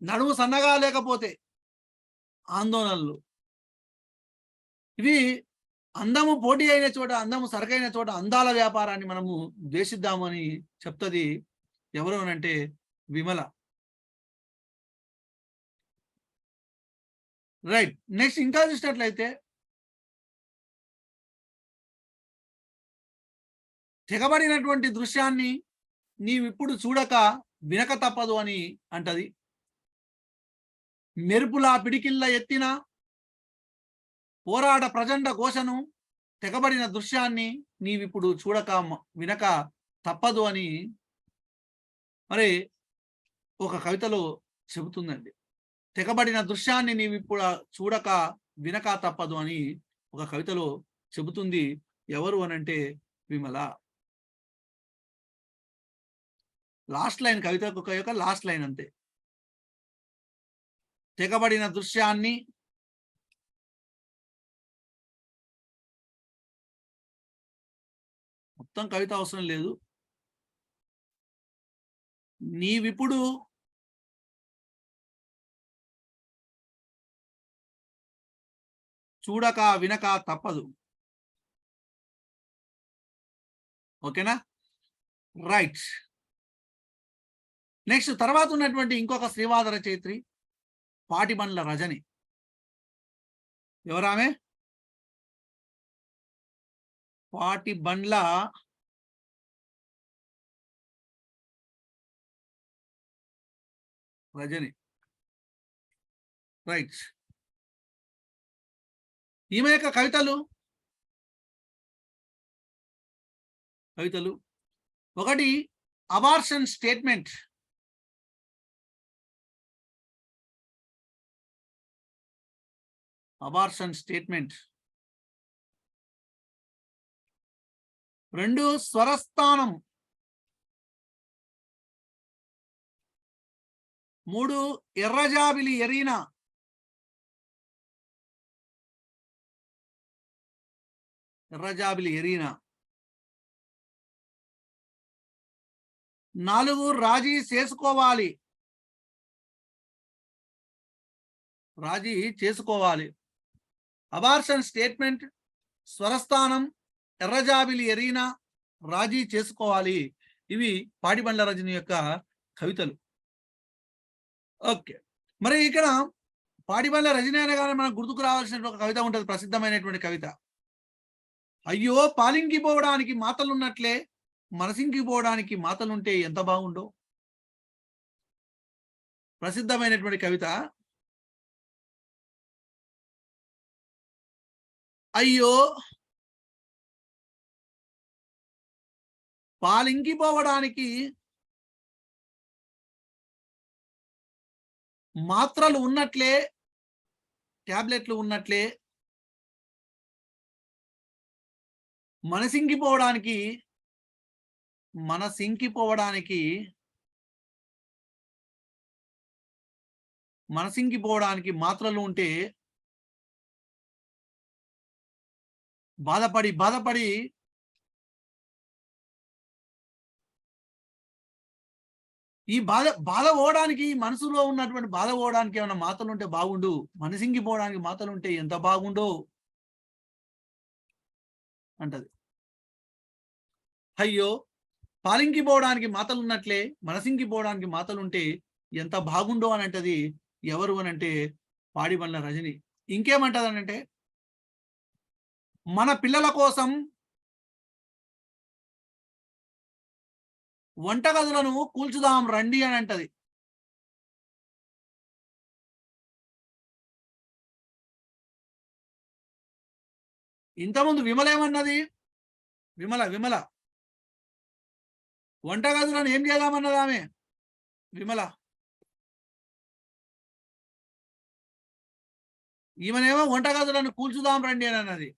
నడుము సన్నగా లేకపోతే ఆందోళనలు, ఇవి అందము పోటీ అయిన చోట, అందము సరకైన చోట అందాల వ్యాపారాన్ని మనము ద్వేషిద్దామని చెప్తుంది. ఎవరు అనంటే విమల. రైట్. నెక్స్ట్ ఇంకా చూసినట్లయితే తెగబడినటువంటి దృశ్యాన్ని నీవిప్పుడు చూడక వినక తప్పదు అని అంటది. మెరుపులా పిడికిళ్ళ ఎత్తిన పోరాడ ప్రచండ ఘోషను తెగబడిన దృశ్యాన్ని నీవిప్పుడు చూడక వినక తప్పదు అని మరి ఒక కవితలో చెబుతుందండి. తెగబడిన దృశ్యాన్ని నీవిప్పుడు చూడక వినక తప్పదు అని ఒక కవితలో చెబుతుంది. ఎవరు అనంటే విమల. లాస్ట్ లైన్, కవిత యొక్క లాస్ట్ లైన్ అంతే. తెగబడిన దృశ్యాన్ని మొత్తం కవిత అవసరం లేదు. నీవిప్పుడు చూడక వినక తప్పదు. ఓకేనా? రైట్. నెక్స్ట్ తర్వాత ఉన్నటువంటి ఇంకొక శ్రీవాద రచయిత్రి పాటిబండ్ల రజని. ఎవరామె? పాటిబండ్ల రజని. రైట్. ఈమె యొక్క కవితలు ఒకటి అబార్షన్ స్టేట్మెంట్. Abortion statement. 2 స్వరస్థానం. 3 ఎర్రజాబిలి ఎరీనా. 4 రాజీ చేసుకోవాలి. అబార్షన్ స్టేట్మెంట్, స్వరస్థానం, ఎర్రజాబిలి ఎరీనా, రాజీ చేసుకోవాలి. ఇవి పాటిబండ్ల రజని యొక్క కవితలు. ఓకే, మరి ఇక్కడ పాటిబండ్ల రజని అనగానే మనకు గుర్తుకు రావాల్సిన ఒక కవిత ఉంటుంది, ప్రసిద్ధమైనటువంటి కవిత. అయ్యో పాలింకిపోవడానికి మాటలున్నట్లే మనసింకిపోవడానికి మాటలుంటే ఎంత బాగుండో. ప్రసిద్ధమైనటువంటి కవిత. అయ్యో పాలింకిపోవడానికి మాత్రలు ఉన్నట్లే, టాబ్లెట్లు ఉన్నట్లే మనసింకిపోవడానికి మాత్రలు ఉంటే బాధపడి ఈ బాధ పోవడానికి, మనసులో ఉన్నటువంటి బాధ పోవడానికి ఏమైనా మాటలు ఉంటే బాగుండు, మనసింగిపోవడానికి మాటలు ఉంటే ఎంత బాగుండో అంటది. అయ్యో పాలింకిపోవడానికి మాటలు ఉన్నట్లే మనసింకిపోవడానికి మాటలుంటే ఎంత బాగుండో అని అంటది. ఎవరు అని అంటే పాటిబండ్ల రజని. ఇంకేమంటది అనంటే, మన పిల్లల కోసం వంటగదులను కూల్చుదాం రండి అని అంటది. ఇంతకుముందు విమల ఏమన్నది? విమల వంటగదులను ఏం చేద్దామన్నది ఆమె. విమల ఈమెనేమో వంటగదులను కూల్చుదాం రండి అని అన్నది.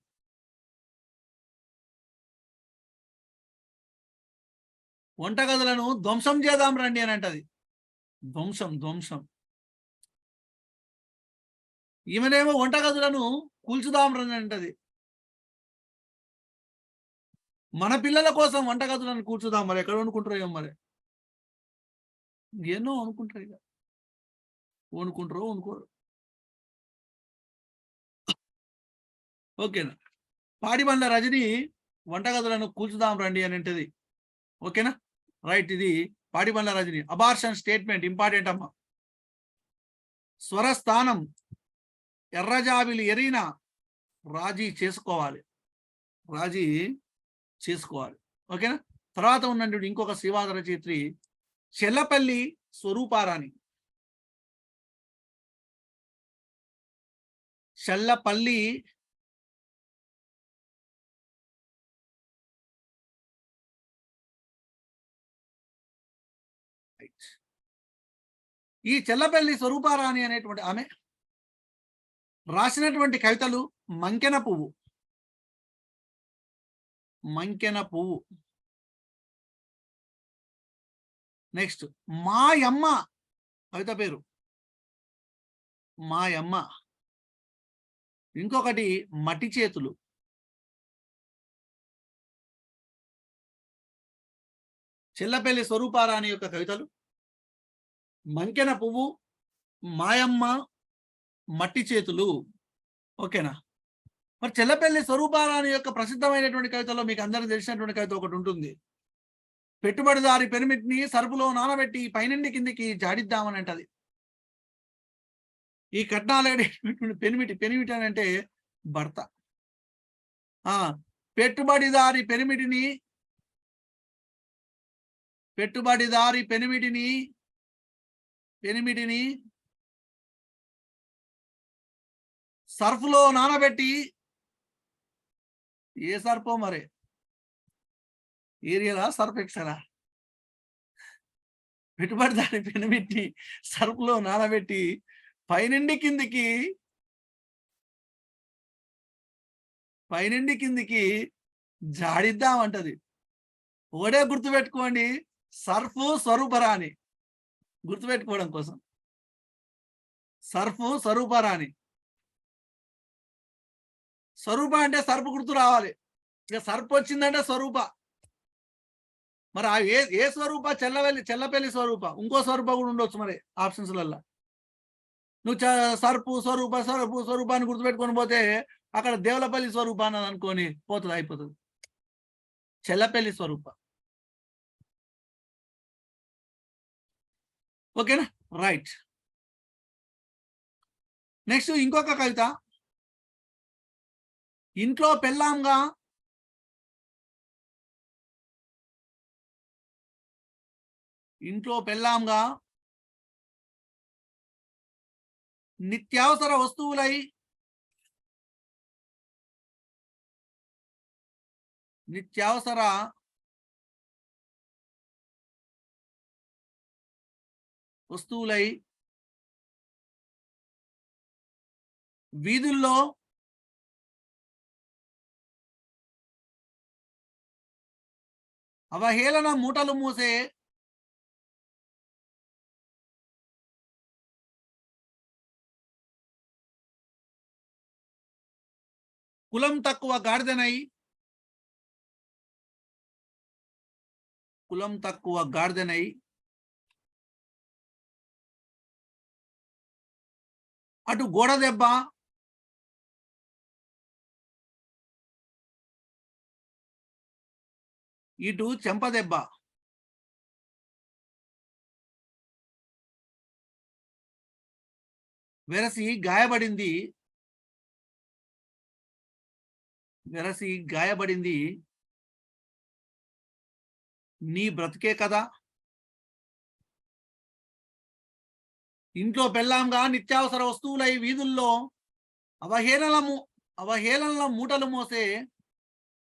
వంటగదులను ధ్వంసం చేద్దాం రండి అని అంటది. ధ్వంసం. ఈమెనేమో వంటగదులను కూల్చుదాం రండి అంటది. మన పిల్లల కోసం వంటగదులను కూర్చుదాం. మరి ఎక్కడ వండుకుంటారో ఏమో, మరి ఎన్నో అనుకుంటారు. ఇక వండుకోరు. ఓకేనా? పాటిబండ్ల రజని వంటగదులను కూల్చుదాం రండి అని అంటది. ఓకేనా? రైట్. ఇది Patibandla Rajani. Abortion statement important అమ్మా. స్వరస్థానం, ఎర్రజాబిలి ఎరీనా, రాజీ చేసుకోవాలి. ఓకేనా. తర్వాత ఉన్నటువంటి ఇంకొక శ్రీవాద రచయిత్రి చెల్లపల్లి స్వరూపారాణి. చెల్లపల్లి ఈ చెల్లపల్లి స్వరూపారాణి అనేటువంటి ఆమె రాసినటువంటి కవితలు మంకెన పువ్వు. మంకెన పువ్వు. నెక్స్ట్ మాయమ్మ కవిత పేరు మాయమ్మ. ఇంకొకటి మట్టి చేతులు. చెల్లపల్లి స్వరూపారాణి యొక్క కవితలు మంకెన పువ్వు, మాయమ్మ, మట్టి చేతులు. ఓకేనా. మరి చెల్లపల్లి స్వరూపారాణి యొక్క ప్రసిద్ధమైనటువంటి కవితలో మీకు అందరికీ తెలిసినటువంటి కవిత ఒకటి ఉంటుంది. పెట్టుబడిదారి పెనిమిటిని సరుపులో నానబెట్టి పైనుండి కిందికి జాడిద్దామని అంటది. ఈ కట్నాలేటువంటి పెనిమిటి అని అంటే భర్త. పెట్టుబడిదారి పెనిమిటిని సర్ఫ్లో నానబెట్టి, ఏ సర్ఫో మరి, ఏరియలా సర్ఫ్ ఎక్సలా, పెట్టుబడిదారి పెనిమిటిని సర్ఫ్లో నానబెట్టి పైనుండి కిందికి జాడిద్దామంటది. ఒకటే గుర్తుపెట్టుకోండి, సర్ఫ్ స్వరూపరాణి. గుర్తుపెట్టుకోవడం కోసం సర్ఫ్ స్వరూపరాణి. స్వరూప అంటే సర్ఫ్ గుర్తు రావాలి. ఇక సర్ఫ్ వచ్చిందంటే స్వరూప. మరి ఏ స్వరూప? చెల్లపల్లి స్వరూప. ఇంకో స్వరూప కూడా ఉండొచ్చు మరి ఆప్షన్స్లలో. నువ్వు స్వరూప అని గుర్తుపెట్టుకొని పోతే అక్కడ దేవులపల్లి స్వరూప అన్నది అనుకోని పోతుంది, అయిపోతుంది. చెల్లపల్లి స్వరూప. ఓకేనా, రైట్. నెక్స్ట్ ఇంకొక కవిత, ఇంట్లో పెళ్ళాంగా నిత్యావసర వస్తువులై వీధుల్లో అవహేళన మూటలు మూసే కులం తక్కువ గాడిదనై అటు గోడ దెబ్బ, ఇటు చెంపదెబ్బ. వెరసి గాయపడింది నీ బ్రతికే కదా. ఇంట్లో పెళ్ళాంగా నిత్యావసర వస్తువులై వీధుల్లో అవహేళనల మూటలు మోసే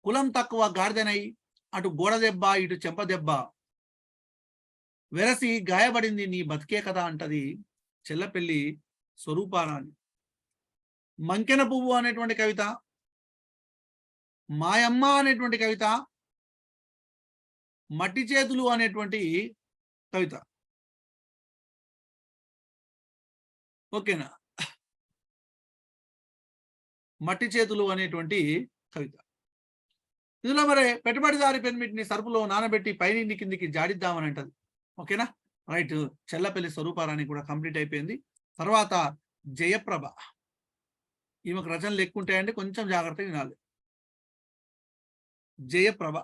కులం తక్కువ గాడిదనై అటు గోడ దెబ్బ, ఇటు చెంప దెబ్బ. వెరసి గాయపడింది నీ బతికే కదా అంటది చెల్లపల్లి స్వరూపారాణి. మంకెన పువ్వు అనేటువంటి కవిత, మాయమ్మ అనేటువంటి కవిత, మట్టి చేతులు అనేటువంటి కవిత. ఓకేనా. మట్టి చేతులు అనేటువంటి కవిత. ఇందులో మరి పెట్టుబడిదారి పెనిమిటిని సరుపులో నానబెట్టి పైనుండి కిందికి జాడిద్దామని అంటది. ఓకేనా, రైట్. చెల్లపల్లి స్వరూపారాణి కూడా కంప్లీట్ అయిపోయింది. తర్వాత జయప్రభ. ఈమెకు రచనలు ఎక్కువ ఉంటాయండి, కొంచెం జాగ్రత్తగా వినాలి. జయప్రభ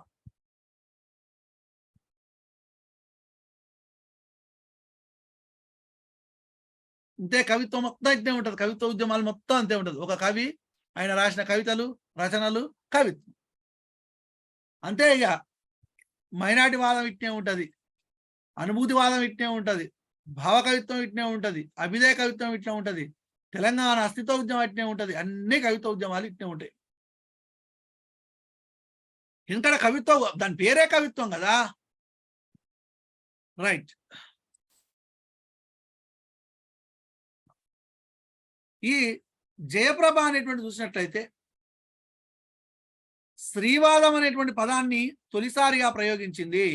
అంతే. కవిత్వం మొత్తం ఇంతే ఉంటుంది. కవిత్వ ఉద్యమాలు మొత్తం అంతే ఉంటుంది. ఒక కవి, ఆయన రాసిన కవితలు, రచనలు, కవిత్వం, అంతే. ఇక మైనాటివాదం ఇట్నే ఉంటది, అనుభూతివాదం ఇట్నే ఉంటది, భావ కవిత్వం ఇట్నే ఉంటది, అభిదయ కవిత్వం ఇట్నే ఉంటది, తెలంగాణ అస్తిత్వ ఉద్యమం ఇట్నే ఉంటది. అన్ని కవిత్వ ఉద్యమాలు ఇట్నే ఉంటాయి. ఎందుకంటే కవిత్వం దాని పేరే కవిత్వం కదా. రైట్. ఈ జయప్రభ అనేటువంటి చూసినట్లయితే స్త్రీవాదం అనేటువంటి పదాన్ని తొలిసారిగా ప్రయోగించింది.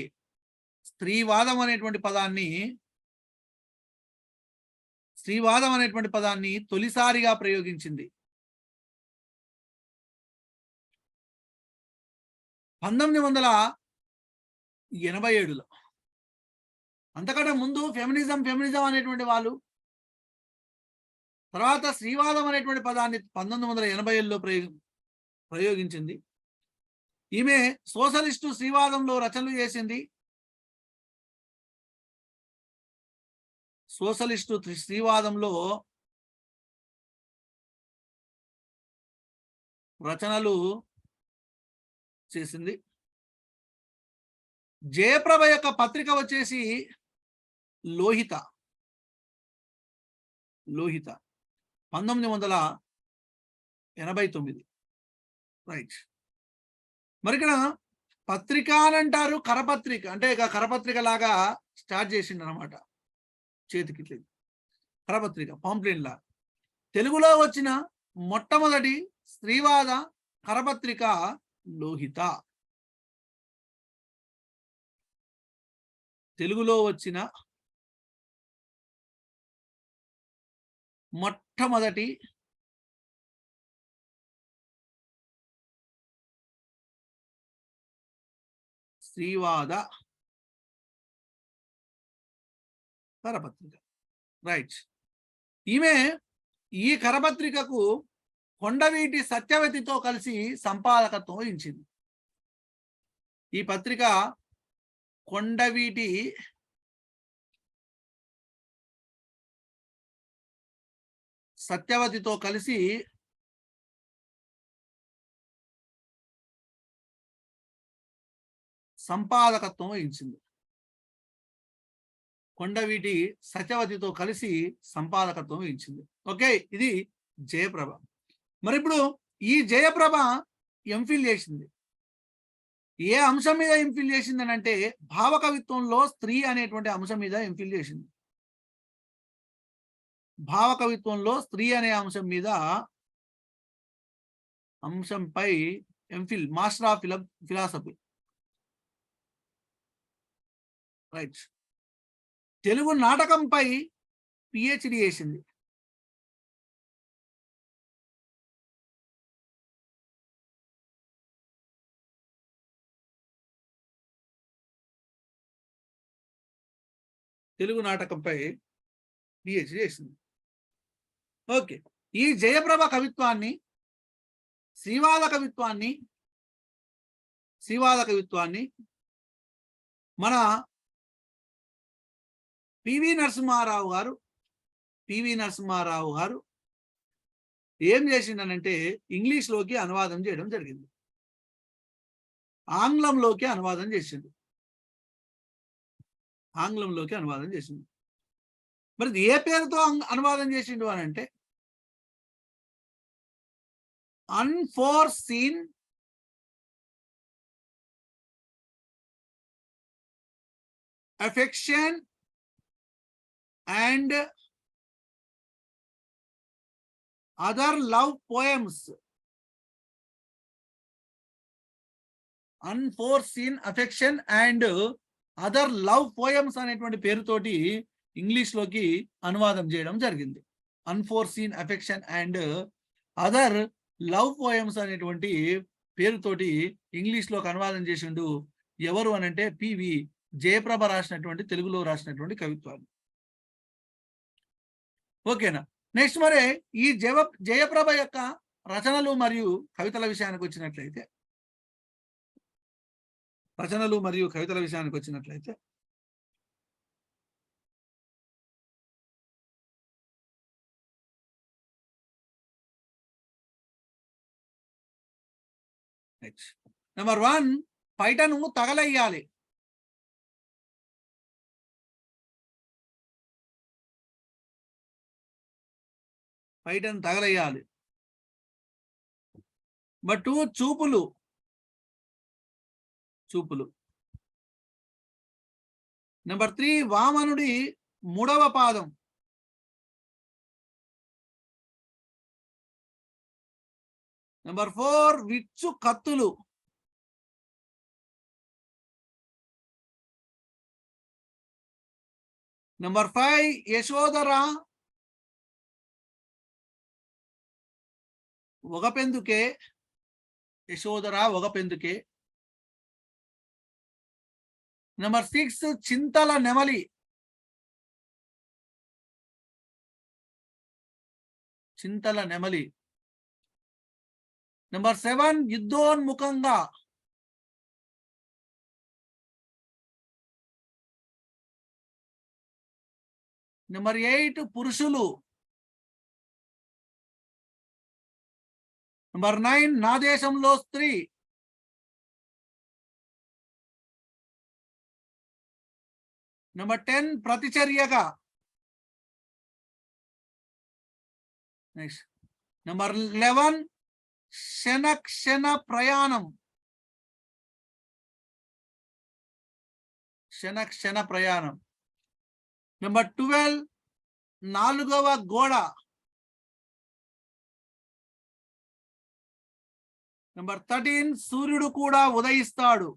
స్త్రీవాదం అనేటువంటి పదాన్ని తొలిసారిగా ప్రయోగించింది 1987లో. అంతకంటే ముందు ఫెమినిజం అనేటువంటి వాళ్ళు, తర్వాత స్త్రీవాదం అనేటువంటి పదాన్ని 1980లో ప్రయోగించింది. ఈమె సోషలిస్టు స్త్రీవాదంలో రచనలు చేసింది. సోషలిస్టు స్త్రీవాదంలో రచనలు చేసింది. జయప్రభ యొక్క పత్రిక వచ్చేసి లోహిత 1989. రైట్. మరి ఇక్కడ పత్రిక అని అంటారు, కరపత్రిక అంటే ఇక కరపత్రిక లాగా స్టార్ట్ చేసిండు అనమాట. చేతికి కరపత్రిక, పాంప్లెట్ లా. తెలుగులో వచ్చిన మొట్టమొదటి స్త్రీవాద కరపత్రిక లోహిత. తెలుగులో వచ్చిన మొట్టమొదటి స్త్రీవాద కరపత్రిక. రైట్. ఈమె ఈ కరపత్రికకు కొండవీటి సత్యవతితో కలిసి సంపాదకత్వం వహించింది. ఈ పత్రిక కొండవీటి సత్యవతితో కలిసి సంపాదకత్వం వహించింది. కొండవీటి సత్యవతితో కలిసి సంపాదకత్వం వహించింది. ఓకే, ఇది జయప్రభ. మరి ఇప్పుడు ఈ జయప్రభ ఎంఫిల్ చేసింది. ఏ అంశం మీద ఎంఫిల్ చేసింది అని అంటే భావకవిత్వంలో స్త్రీ అనేటువంటి అంశం మీద ఎంఫిల్ చేసింది. భావకవిత్వంలో స్త్రీ అనే అంశంపై MPhil, master of philosophy. Right. Telugu నాటకంపై పిహెచ్డి చేసింది. తెలుగు నాటకంపై పిహెచ్డి చేసింది. ఓకే. ఈ జయప్రభ కవిత్వాన్ని, శ్రీవాద కవిత్వాన్ని మన పివి నరసింహారావు గారు ఏం చేసిండనంటే ఇంగ్లీష్లోకి అనువాదం చేయడం జరిగింది. ఆంగ్లంలోకి అనువాదం చేసింది. మరి ఏ పేరుతో అనువాదం చేసిండు అని అంటే unforeseen affection and other love poems. Unforeseen affection and other love poems అనేటువంటి పేరుతోటి ఇంగ్లీష్లోకి అనువాదం చేయడం జరిగింది. Unforeseen affection and other love poems అనేటువంటి పేరుతోటి ఇంగ్లీష్లోకి అనువాదం చేసిండు. ఎవరు అనంటే పివి జయప్రభ రాసినటువంటి, తెలుగులో రాసినటువంటి కవిత్వాలు. ఓకేనా. నెక్స్ట్ మరి ఈ జయప్రభ యొక్క రచనలు మరియు కవితల విషయానికి వచ్చినట్లయితే నెంబర్ 1, పైటను తగలయ్యాలి. పైటను తగలయ్యాలి. నెంబర్ 2 చూపులు. చూపులు. నెంబర్ 3 వామనుడి 3వ పాదం. నెంబర్ 4 విచ్చు కత్తులు. నెంబర్ 5 యశోదర ఒగపెందుకే. యశోదర ఒగపెందుకే. నెంబర్ 6 చింతల నెమలి. చింతల నెమలి. నెంబర్ 7 యుద్ధోన్ముఖంగా. నెంబర్ 8 పురుషులు. నెంబర్ 9 నా దేశంలో స్త్రీ. నెంబర్ 10 ప్రతిచర్యగా. నెక్స్ట్ నెంబర్ 11 క్షణ ప్రయాణం. క్షణ ప్రయాణం. నెంబర్ 12 4వ గోడ. నెంబర్ 13 సూర్యుడు కూడా ఉదయిస్తాడు.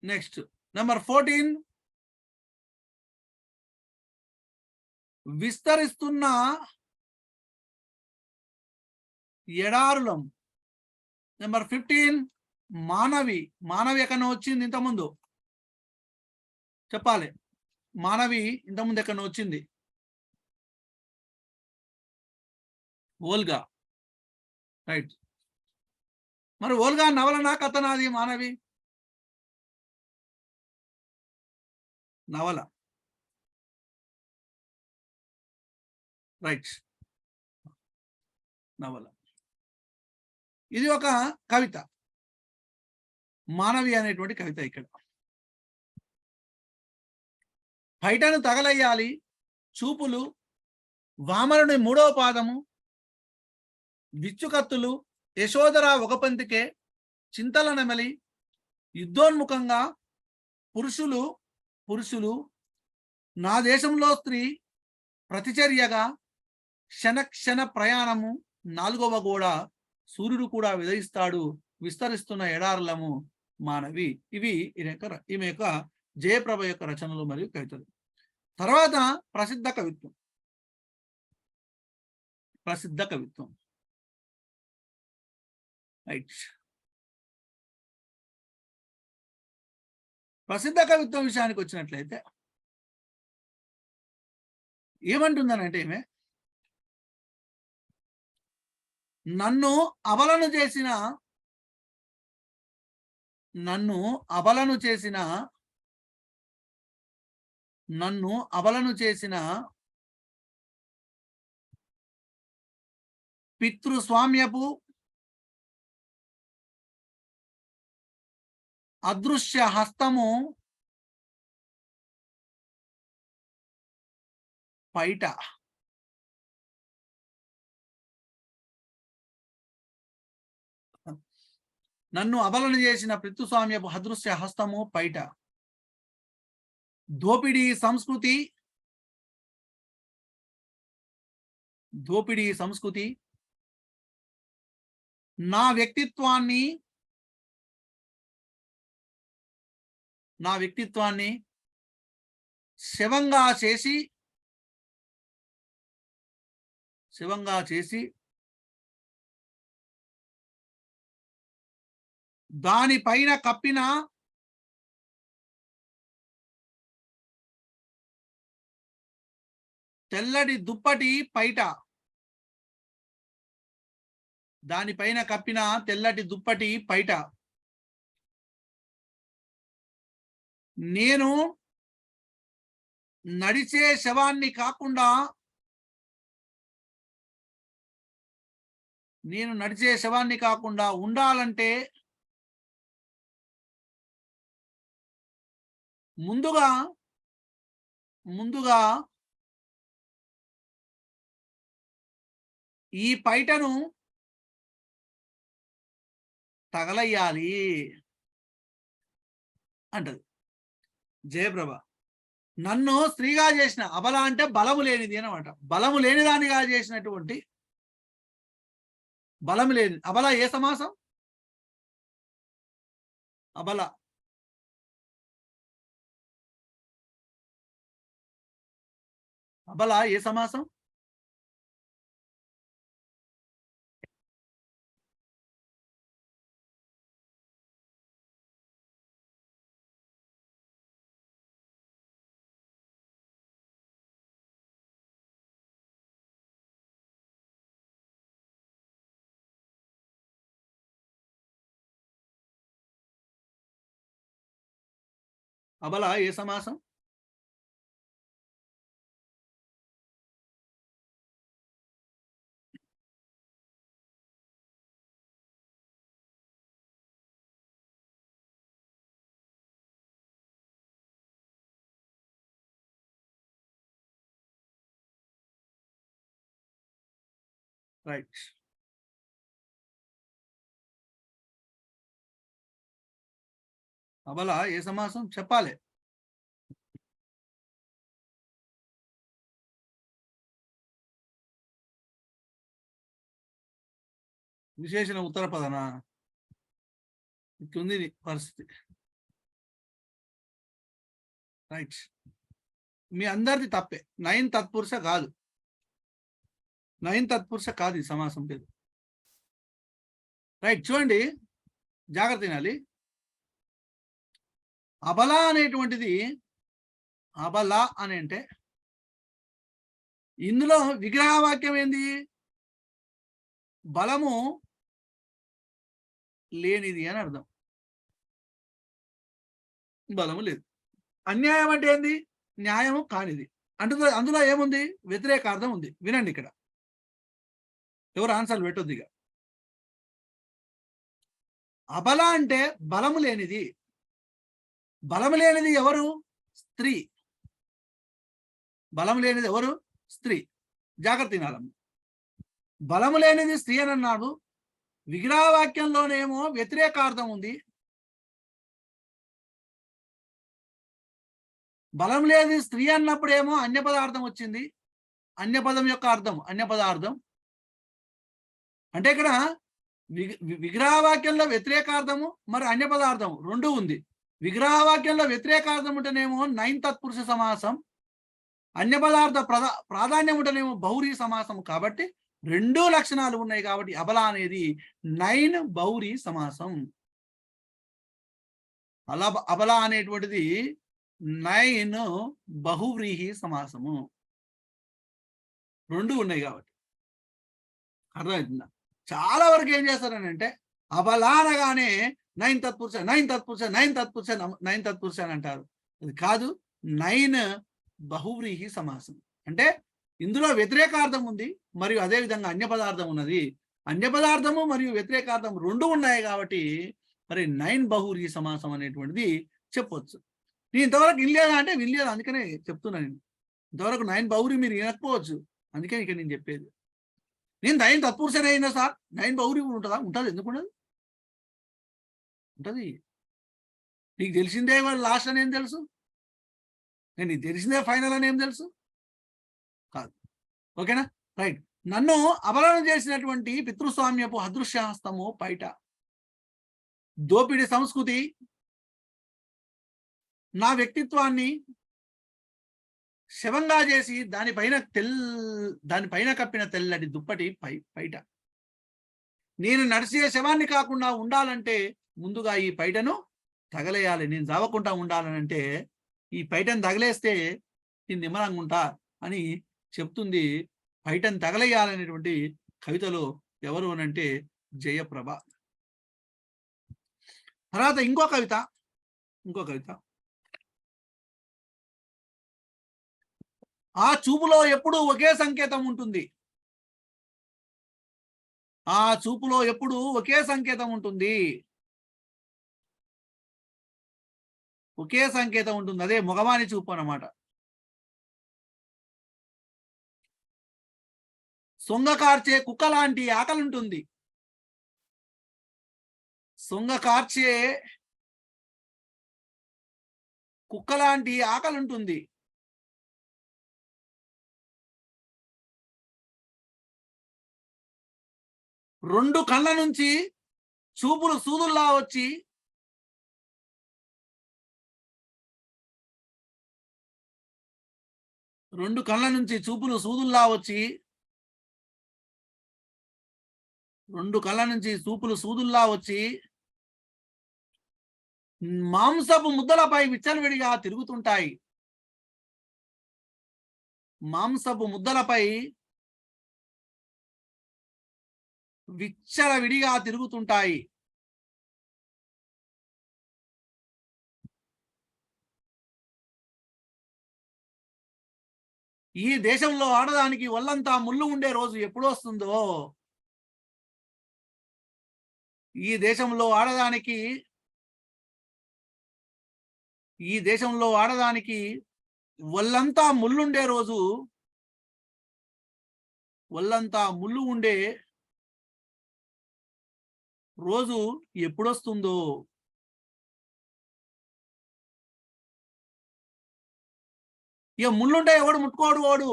నెక్స్ట్ నెంబర్ 14 విస్తరిస్తున్న ఎడారులం. నెంబర్ 15 మానవి. మానవి ఎక్కడ వచ్చింది ఇంతకుముందు చెప్పాలి. మానవి ఇంతకుముందు ఎక్కడ వచ్చింది? ఓల్గా. రైట్. మరి ఓల్గా నవలనా కథనాది? మానవి నవల. రైట్, నవల. ఇది ఒక కవిత, మానవి అనేటువంటి కవిత. ఇక్కడ పైటను తగలయ్యాలి, చూపులు, వామనుని 3వ పాదము, విచ్చుకత్తులు, యశోదర ఒగపంతికే, చింతల నెమలి, యుద్ధోన్ముఖంగా, పురుషులు, నా దేశంలో స్త్రీ, ప్రతిచర్యగా, క్షణ ప్రయాణము, 4వ గోడ, సూర్యుడు కూడా విదయిస్తాడు, విస్తరిస్తున్న ఎడారులము, మానవి. ఇవి ఈమె యొక్క జయప్రభ యొక్క రచనలు మరియు కవితలు. తర్వాత ప్రసిద్ధ కవిత్వం. రైట్. ప్రసిద్ధ కవిత్వం విషయానికి వచ్చినట్లయితే ఏమంటుందనంటే ఈమె, నన్ను అబలను చేసిన పితృస్వామ్యపు అదృశ్య హస్తము పైట. నన్ను అబలను చేసిన పితృస్వామ్యపు అదృశ్య హస్తము పైట. దోపిడీ సంస్కృతి నా వ్యక్తిత్వాన్ని శవంగా చేసి దానిపైన కప్పిన తెల్లటి దుప్పటి పైట. నేను నడిచే శవాన్ని కాకుండా ఉండాలంటే ముందుగా ఈ పైటను తగలయ్యాలి అంటది జయప్రభ. నన్ను స్త్రీగా చేసిన అబల అంటే బలము లేనిది అనమాట. బలము లేనిదానిగా చేసినటువంటి బలము లేని అబల ఏ సమాసం? అబల అబల ఏ సమాసం? అబల ఏ సమాసం? రైట్. అబల ఏ సమాసం చెప్పాలి. విశేషణ ఉత్తర పదనా? ఇట్లుంది పరిస్థితి. రైట్. మీ అందరిది తప్పే. 9 తత్పురుష కాదు. 9 తత్పురుష కాదు ఈ సమాసం పేరు. రైట్. చూడండి, జాగ్రత్త వినాలి. అబల అనేటువంటిది అబల అని అంటే ఇందులో విగ్రహవాక్యం ఏంది? బలము లేనిది అని అర్థం. బలము లేదు. అన్యాయం అంటే ఏంది? న్యాయము కానిది. అందులో ఏముంది? వ్యతిరేకార్థం ఉంది. వినండి, ఇక్కడ ఎవరు ఆన్సర్లు పెట్టొద్దు. ఇక అబల అంటే బలము లేనిది. బలము లేనిది ఎవరు? స్త్రీ. బలము లేనిది ఎవరు? స్త్రీ. జాగ్రత్త వినాలమ్మ. బలము లేనిది స్త్రీ అని అన్నాడు. విగ్రహవాక్యంలోనేమో వ్యతిరేకార్థం ఉంది. బలం లేని స్త్రీ అన్నప్పుడేమో అన్య పదార్థం వచ్చింది. అన్యపదం యొక్క అర్థం అన్యపదార్థం. అంటే ఇక్కడ విగ్రహవాక్యంలో వ్యతిరేకార్థము మరి అన్యపదార్థం రెండు ఉంది. విగ్రహవాక్యంలో వ్యతిరేకార్థం ఉంటేనేమో 9 తత్పురుష సమాసం, అన్యపదార్థ ప్రాధాన్యం ఉంటేనేమో బహురీ సమాసం. కాబట్టి రెండు లక్షణాలు ఉన్నాయి. కాబట్టి అబల అనేది 9 బహురీ సమాసం. అబల అనేటువంటిది 9 బహువ్రీహి సమాసము. రెండు ఉన్నాయి కాబట్టి అర్థమవుతుందా? చాలా వరకు ఏం చేస్తారని అంటే అబల అనగానే 9 తత్పురుష 9 తత్పురుష 9 తత్పురుష 9 తత్పురుష అని అంటారు. అది కాదు, 9 బహువ్రీహి సమాసం. అంటే ఇందులో వ్యతిరేకార్థం ఉంది మరియు అదే విధంగా అన్య పదార్థం ఉన్నది. అన్య పదార్థము మరియు వ్యతిరేకార్థం రెండు ఉన్నాయి కాబట్టి మరి 9 బహువ్రీహి సమాసం అనేటువంటిది చెప్పొచ్చు. నేను ఇంతవరకు వినలేదా అంటే వినలేదు, అందుకనే చెప్తున్నా. నేను ఇంతవరకు 9 బహువ్రీహి మీరు వినకపోవచ్చు, అందుకే ఇక నేను చెప్పేది. నేను 9 తత్పురుషనే అయినా సార్ 9 బహువ్రీహి ఉంటుందా? ఉంటుంది. ఎందుకు ఉండదు? ఉంటుంది. నీకు తెలిసిందే లాస్ట్ అని ఏం తెలుసు? నేను నీకు తెలిసిందే ఫైనల్ అని ఏం తెలుసు? కాదు. ఓకేనా? రైట్. నన్ను అబలను చేసినటువంటి పితృస్వామ్యపు అదృశ్యహస్తము పైట దోపిడి సంస్కృతి నా వ్యక్తిత్వాన్ని శవంగా చేసి దానిపైన కప్పిన తెల్లటి దుప్పటి పైట. నేను నడిచే శవాన్ని కాకుండా ఉండాలంటే ముందుగా ఈ పైటను తగలేయాలి. నేను జావకుండా ఉండాలనంటే ఈ పైటను తగలేస్తే నేను నిమ్మలంగా ఉంటా అని చెప్తుంది. పైటను తగలేయాలనేటువంటి కవితలో ఎవరు అనంటే జయప్రభ. తర్వాత ఇంకో కవిత. ఆ చూపులో ఎప్పుడూ ఒకే సంకేతం ఉంటుంది. ఆ చూపులో ఎప్పుడూ ఒకే సంకేతం ఉంటుంది. ఒకే సంకేతం ఉంటుంది, అదే మొగవాని చూపు అన్నమాట. సొంగ కార్చే కుక్క లాంటి ఆకలి ఉంటుంది. సొంగ కార్చే కుక్క లాంటి ఆకలి ఉంటుంది. రెండు కళ్ళ నుంచి చూపులు సూదుల్లా వచ్చి రెండు కళ్ళ నుంచి చూపులు సూదుల్లా వచ్చి రెండు కళ్ళ నుంచి చూపులు సూదుల్లా వచ్చి మాంసపు ముద్దలపై విచ్చలవిడిగా తిరుగుతుంటాయి. మాంసపు ముద్దలపై విచ్చలవిడిగా తిరుగుతుంటాయి. ఈ దేశంలో ఆడదానికి ఒళ్ళంతా ముళ్ళు ఉండే రోజు ఎప్పుడు వస్తుందో, ఈ దేశంలో ఆడదానికి ఒళ్ళంతా ముళ్ళుండే రోజు, ఒళ్ళంతా ముళ్ళు ఉండే రోజు ఎప్పుడొస్తుందో. ఇక ముళ్ళుంటే ఎవడు ముట్టుకోడు, వాడు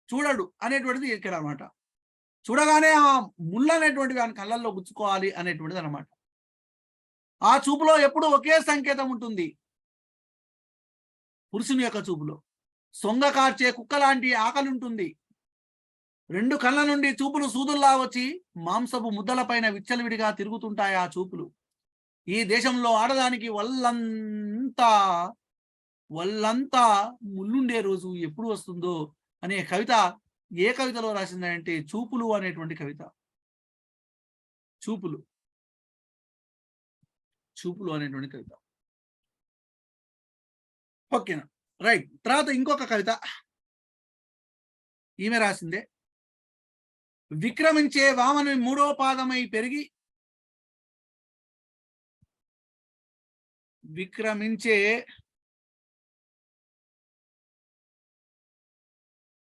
చూడడు అనేటువంటిది ఇక్కడ అనమాట. చూడగానే ఆ ముళ్ళు అనేటువంటివి ఆయన కళ్ళల్లో గుచ్చుకోవాలి అనేటువంటిది అనమాట. ఆ చూపులో ఎప్పుడు ఒకే సంకేతం ఉంటుంది, పురుషుని యొక్క చూపులో. సొంగ కార్చే కుక్క లాంటి ఆకలి ఉంటుంది. రెండు కళ్ళ నుండి చూపులు సూదుల్లా వచ్చి మాంసపు ముద్దలపైన విచ్చలవిడిగా తిరుగుతుంటాయి ఆ చూపులు. ఈ దేశంలో ఆడదానికి వల్లంతా ముళ్ళుండే రోజు ఎప్పుడు వస్తుందో అనే కవిత ఏ కవితలో రాసిందంటే చూపులు అనేటువంటి కవిత. చూపులు అనేటువంటి కవిత. ఓకేనా, రైట్. తర్వాత ఇంకొక కవిత ఈమె రాసిందే. విక్రమించే వామని మూడో పాదమై పెరిగి, విక్రమించే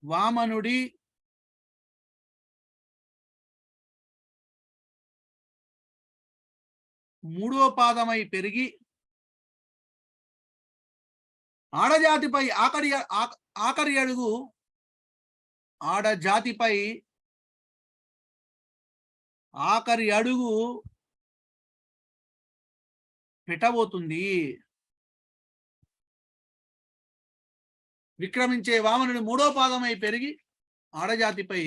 వామనుడి మూడో పాదమై పెరిగి ఆడజాతిపై ఆఖరి అడుగు ఆడజాతిపై ఆఖరి అడుగు పెట్టబోతుంది. విక్రమించే వామనుడి మూడో పాదమై పెరిగి ఆడజాతిపై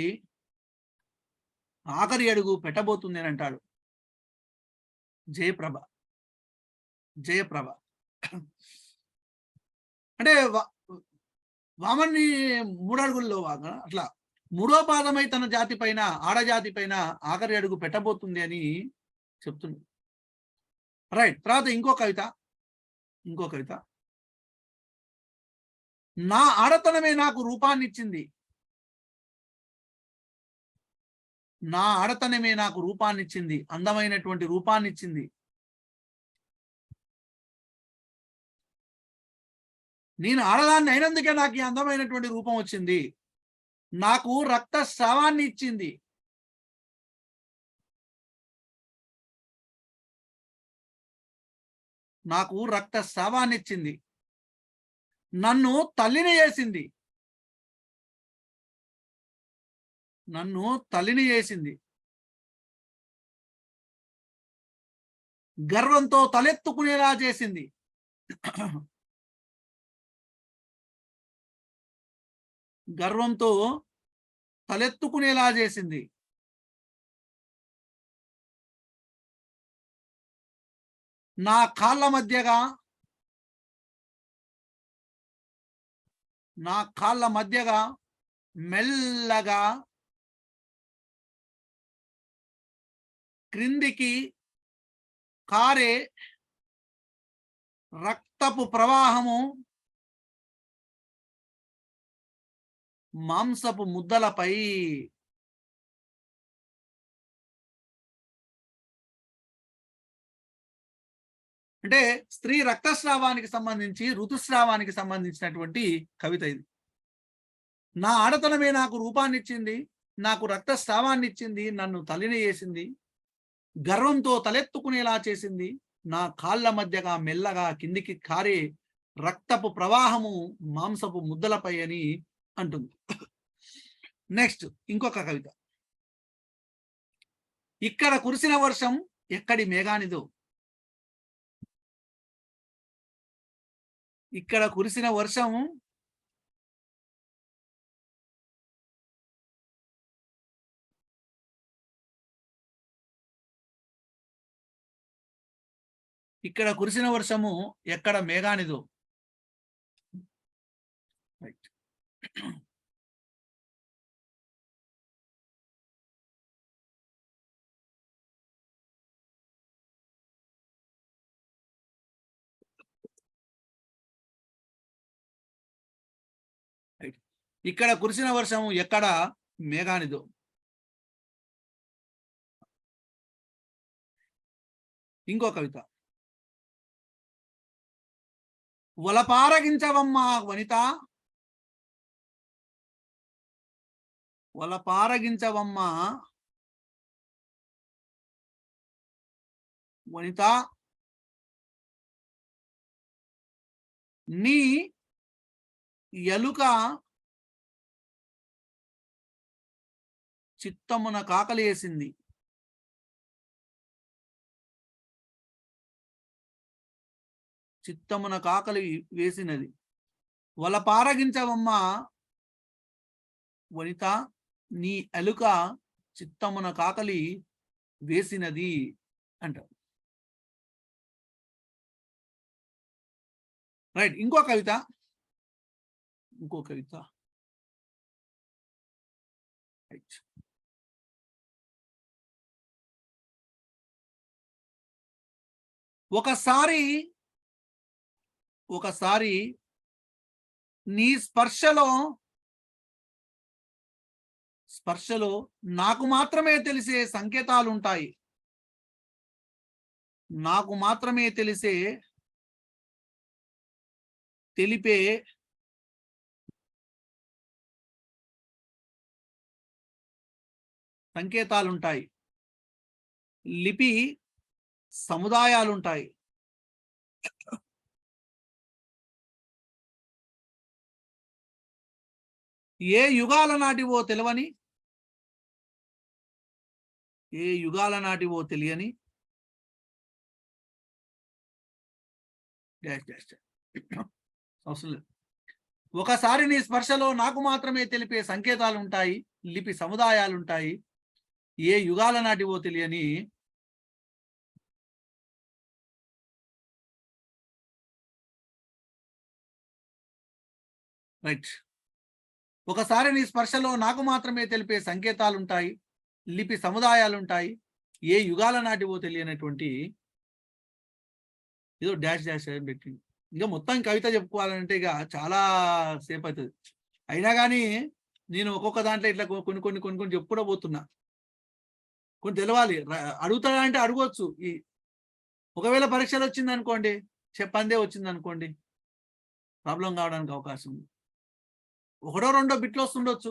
ఆఖరి అడుగు పెట్టబోతుంది అని అంటాడు జయప్రభ. అంటే వామన్ని మూడడుగుల్లో అట్లా మూడో పాదమై తన జాతి పైన, ఆడజాతి పైన ఆఖరి అడుగు పెట్టబోతుంది అని చెప్తుంది. రైట్. తర్వాత ఇంకో కవిత. నా ఆడతనమే నాకు రూపాన్నిచ్చింది, నా ఆడతనమే నాకు రూపాన్నిచ్చింది, అందమైనటువంటి రూపాన్నిచ్చింది. నేను ఆడదాన్ని అయినందుకే నాకు ఈ అందమైనటువంటి రూపం వచ్చింది. నాకు రక్తస్రావాన్ని ఇచ్చింది, నాకు రక్తస్రావాన్ని ఇచ్చింది. నన్ను తల్లిని చేసింది, గర్వంతో తలెత్తుకునేలా చేసింది. గర్వంతో తలెత్తుకునేలా చేసింది. నా కాళ్ళ మధ్యగా మెల్లగా క్రిందికి కారే రక్తపు ప్రవాహము మాంసపు ముద్దలపై. అంటే స్త్రీ రక్తస్రావానికి సంబంధించి ఋతుస్రావానికి సంబంధించినటువంటి కవిత ఇది. నా ఆడతనమే నాకు రూపాన్ని ఇచ్చింది, నాకు రక్తస్రావాన్ని ఇచ్చింది, నన్ను తల్లిని చేసింది, గర్వంతో తలెత్తుకునేలా చేసింది, నా కాళ్ళ మధ్యగా మెల్లగా కిందికి కారే రక్తపు ప్రవాహము మాంసపు ముద్దలపై అని అంటుంది. నెక్స్ట్ ఇంకొక కవిత. ఇక్కడ కురిసిన వర్షం ఎక్కడి మేఘానిదో, ఇక్కడ కురిసిన వర్షం ఇక్కడ కురిసిన వర్షము ఎక్కడ మేఘానిదో. రైట్. ఇక్కడ కురిసిన వర్షము ఎక్కడ మేఘానిదో. ఇంకో కవిత. వలపారగించవమ్మ వనిత, వలపారగించవమ్మ వనిత, నీ ఎలుక చిత్తమున కాకలేసింది, చిత్తమున కాకలి వేసినది. వలపారగించవమ్మ వనిత, నీ ఎలుక చిత్తమున కాకలి వేసినది అంటారు. రైట్. ఇంకో కవిత. రైట్. ఒకసారి నీ స్పర్శలో నాకు మాత్రమే తెలిసే సంకేతాలు ఉంటాయి, నాకు మాత్రమే తెలిపే సంకేతాలుంటాయి, లిపి సముదాయాలుంటాయి. ఏ యుగాల నాటివో తెలియని అవసరం లేదు. ఒకసారి నీ స్పర్శలో నాకు మాత్రమే తెలిపే సంకేతాలు ఉంటాయి, లిపి సముదాయాలుంటాయి, ఏ యుగాల నాటివో తెలియని. రైట్. ఒకసారి నీ స్పర్శలో నాకు మాత్రమే తెలిపే సంకేతాలుంటాయి, లిపి సముదాయాలుంటాయి, ఏ యుగాల నాటివో తెలియనటువంటి ఏదో డాష్ డాష్ అని పెట్టింది. ఇక మొత్తం కవిత చెప్పుకోవాలంటే ఇక చాలా సేపు అవుతుంది. అయినా కానీ నేను ఒక్కొక్క దాంట్లో ఇట్లా కొన్ని చెప్పుకుంటూ పోతున్నా. కొన్ని తెలవాలి. అడుగుతాడా అంటే అడగవచ్చు. ఒకవేళ పరీక్షలు వచ్చింది అనుకోండి, చెప్పందే వచ్చింది అనుకోండి, ప్రాబ్లం కావడానికి అవకాశం ఉంది. ఒకటో రెండో బిట్లు వస్తుండొచ్చు,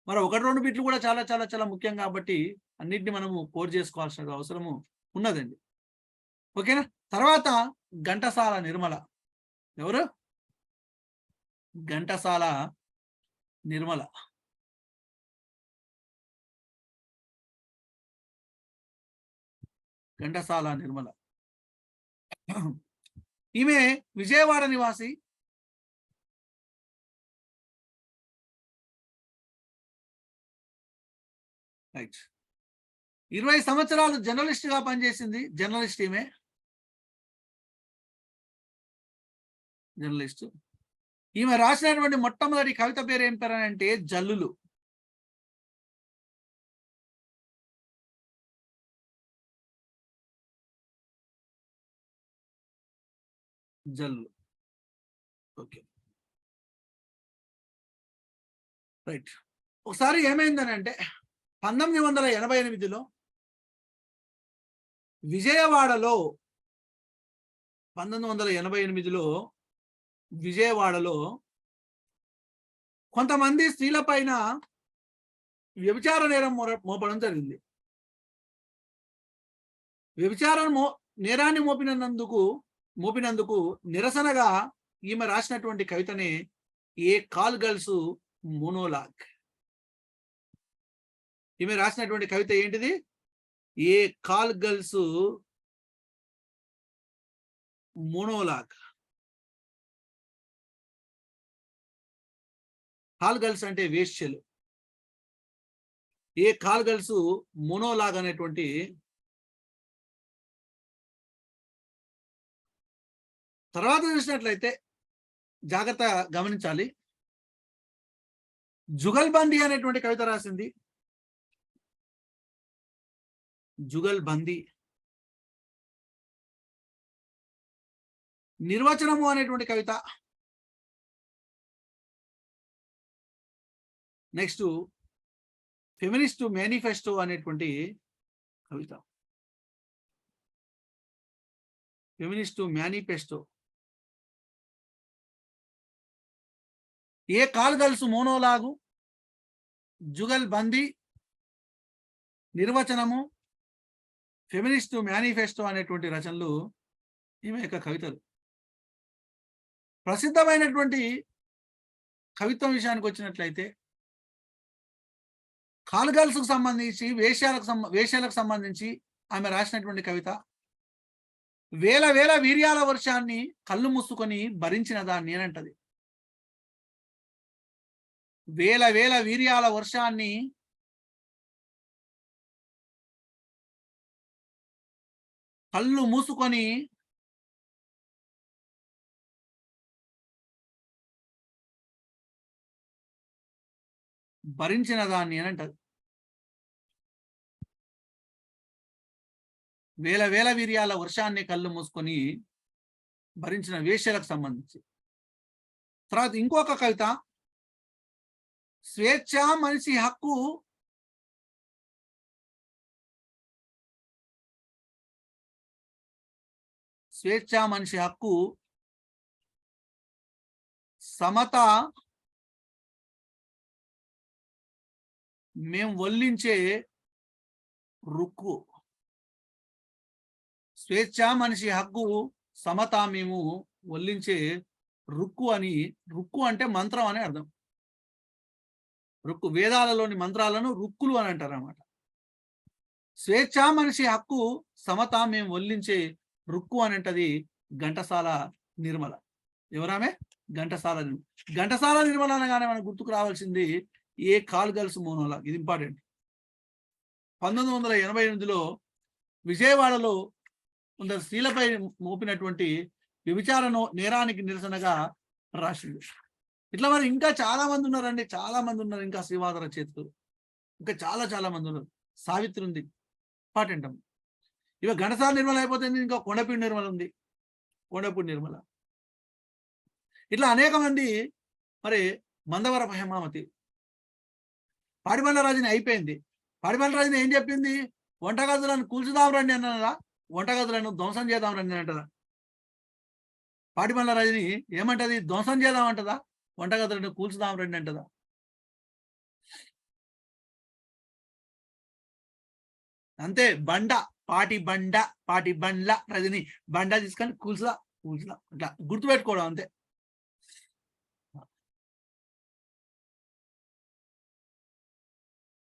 మరి ఒకటి రెండు బిట్లు కూడా చాలా చాలా చాలా ముఖ్యం కాబట్టి అన్నిటిని మనము కోడ్ చేసుకోవాల్సిన అవసరము ఉన్నదండి. ఓకేనా. తర్వాత ఘంటసాల నిర్మల. ఎవరు? ఘంటసాల నిర్మల. ఘంటసాల నిర్మల ఈమె విజయవాడ నివాసి. రైట్. 20 సంవత్సరాలు జర్నలిస్ట్ గా పనిచేసింది. జర్నలిస్ట్ ఈమె, జర్నలిస్ట్. ఈమె రాసినటువంటి మొట్టమొదటి కవిత పేరు ఏం పేరు అంటే జల్లులు. జల్లు. ఓకే. రైట్. ఒకసారి ఏమైందని అంటే 1988లో విజయవాడలో 1988లో విజయవాడలో కొంతమంది స్త్రీల పైన వ్యభిచార నేరం మోపడం జరిగింది. నేరాన్ని మోపినందుకు నిరసనగా ఈమె రాసినటువంటి కవితనే ఏ కాల్ గర్ల్స్ మోనోలాగ్. ఈమె రాసినటువంటి కవిత ఏంటిది? A call girls monologue. Call girls అంటే వేశ్యలు. ఏ కాల్ గర్ల్స్ మోనోలాగ్ అనేటువంటి తర్వాత చూసినట్లయితే జాగ్రత్త గమనించాలి. జుగల్బందీ అనేటువంటి కవిత రాసింది. జుగల్బందీ. నిర్వచనము అనేటువంటి కవిత. నెక్స్ట్ ఫెమినిస్ట్ మేనిఫెస్టో అనేటువంటి కవిత. Feminist manifesto. A call girls monologue, Jugalbandi, నిర్వచనము, ఫెమినిస్ట్ మేనిఫెస్టో అనేటువంటి రచనలు ఈమె యొక్క కవితలు. ప్రసిద్ధమైనటువంటి కవిత్వం విషయానికి వచ్చినట్లయితే కాల్ గర్ల్స్ కు సంబంధించి వేశ్యాలకు సంబంధించి ఆమె రాసినటువంటి కవిత వేల వేల వీర్యాల వర్షాన్ని కళ్ళు మూసుకొని భరించిన దాన్ని అని అంటది. వేల వేల వీర్యాల వర్షాన్ని కళ్ళు మూసుకొని భరించిన దాన్ని అని అంటది. వేల వేల వీర్యాల వర్షాన్ని కళ్ళు మూసుకొని భరించిన వేశ్యలకు సంబంధించి. తర్వాత ఇంకొక కవిత స్వేచ్ఛ మనిషి హక్కు, స్వేచ్ఛ మనిషి హక్కు, సమత మేము వల్లించే రుక్కు. స్వేచ్ఛ మనిషి హక్కు, సమత మేము వల్లించే రుక్కు అని. రుక్కు అంటే మంత్రం అని అర్థం. రుక్కు వేదాలలోని మంత్రాలను రుక్కులు అని అంటారు అన్నమాట. స్వేచ్ఛ మనిషి హక్కు, సమత మేము వల్లించే రుక్కు అని అంటది ఘంటసాల నిర్మల. ఎవరామే? ఘంటసాల నిర్మల. ఘంటసాల నిర్మల అనగానే మనకు గుర్తుకు రావాల్సింది ఏ కాల్ గర్ల్స్ మోనోలాగ్. ఇది ఇంపార్టెంట్. 1988లో విజయవాడలో కొందరు స్త్రీలపై మోపినటువంటి వ్యభిచార నేరానికి నిరసనగా రాసింది. ఇట్లా మరి ఇంకా చాలా మంది ఉన్నారండి, చాలా మంది ఉన్నారు. ఇంకా శ్రీవాద రచయితలు ఇంకా చాలా మంది ఉన్నారు. సావిత్రి ఉంది, ఇంపార్టెంట్ అమ్మ. ఇవ ఘంటసాల నిర్మల అయిపోతే ఇంకా కొండపూడి నిర్మల ఉంది, కొండపూడి నిర్మల. ఇట్లా అనేక మంది. మరి మందవరపు హేమావతి, పాడిబండ్ల రాజుని అయిపోయింది. పాడిబండ్ల రాజుని ఏం చెప్పింది? వంటగదులను కూల్చుదాం రండి అన్నదా, వంటగదులను ధ్వంసం చేద్దాం రండి అంటదా? పాడిబండ్ల రాజుని ఏమంటది? ధ్వంసం చేద్దాం అంటదా, వంటగదులను కూల్చుదాం రండి అంటదా? అంతే. పాటి బండ్ల రజని బండ తీసుకొని కూల్చుదా అట్లా గుర్తుపెట్టుకోవడం అంతే.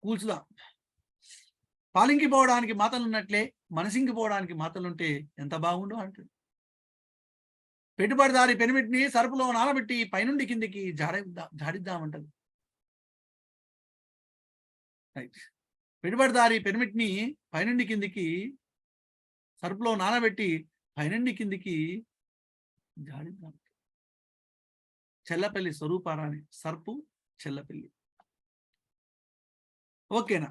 కూల్చుదా. పాలింకి పోవడానికి మాతలు ఉన్నట్లే మనసింకి పోవడానికి మాతలుంటే ఎంత బాగుండు అంటుంది. పెట్టుబడిదారి పెనిమిటిని సరుపులో నానబెట్టి పైనుండి కిందికి జాడిద్దామంటది. రైట్. పెట్టుబడిదారి పెనిమిటిని పైనుండి కిందికి సరుపులో నానబెట్టి పైనుండి కిందికి జాడిద్దాం. చెల్లపల్లి స్వరూపారాణి, సర్పు చెల్లపల్లి. ఓకేనా?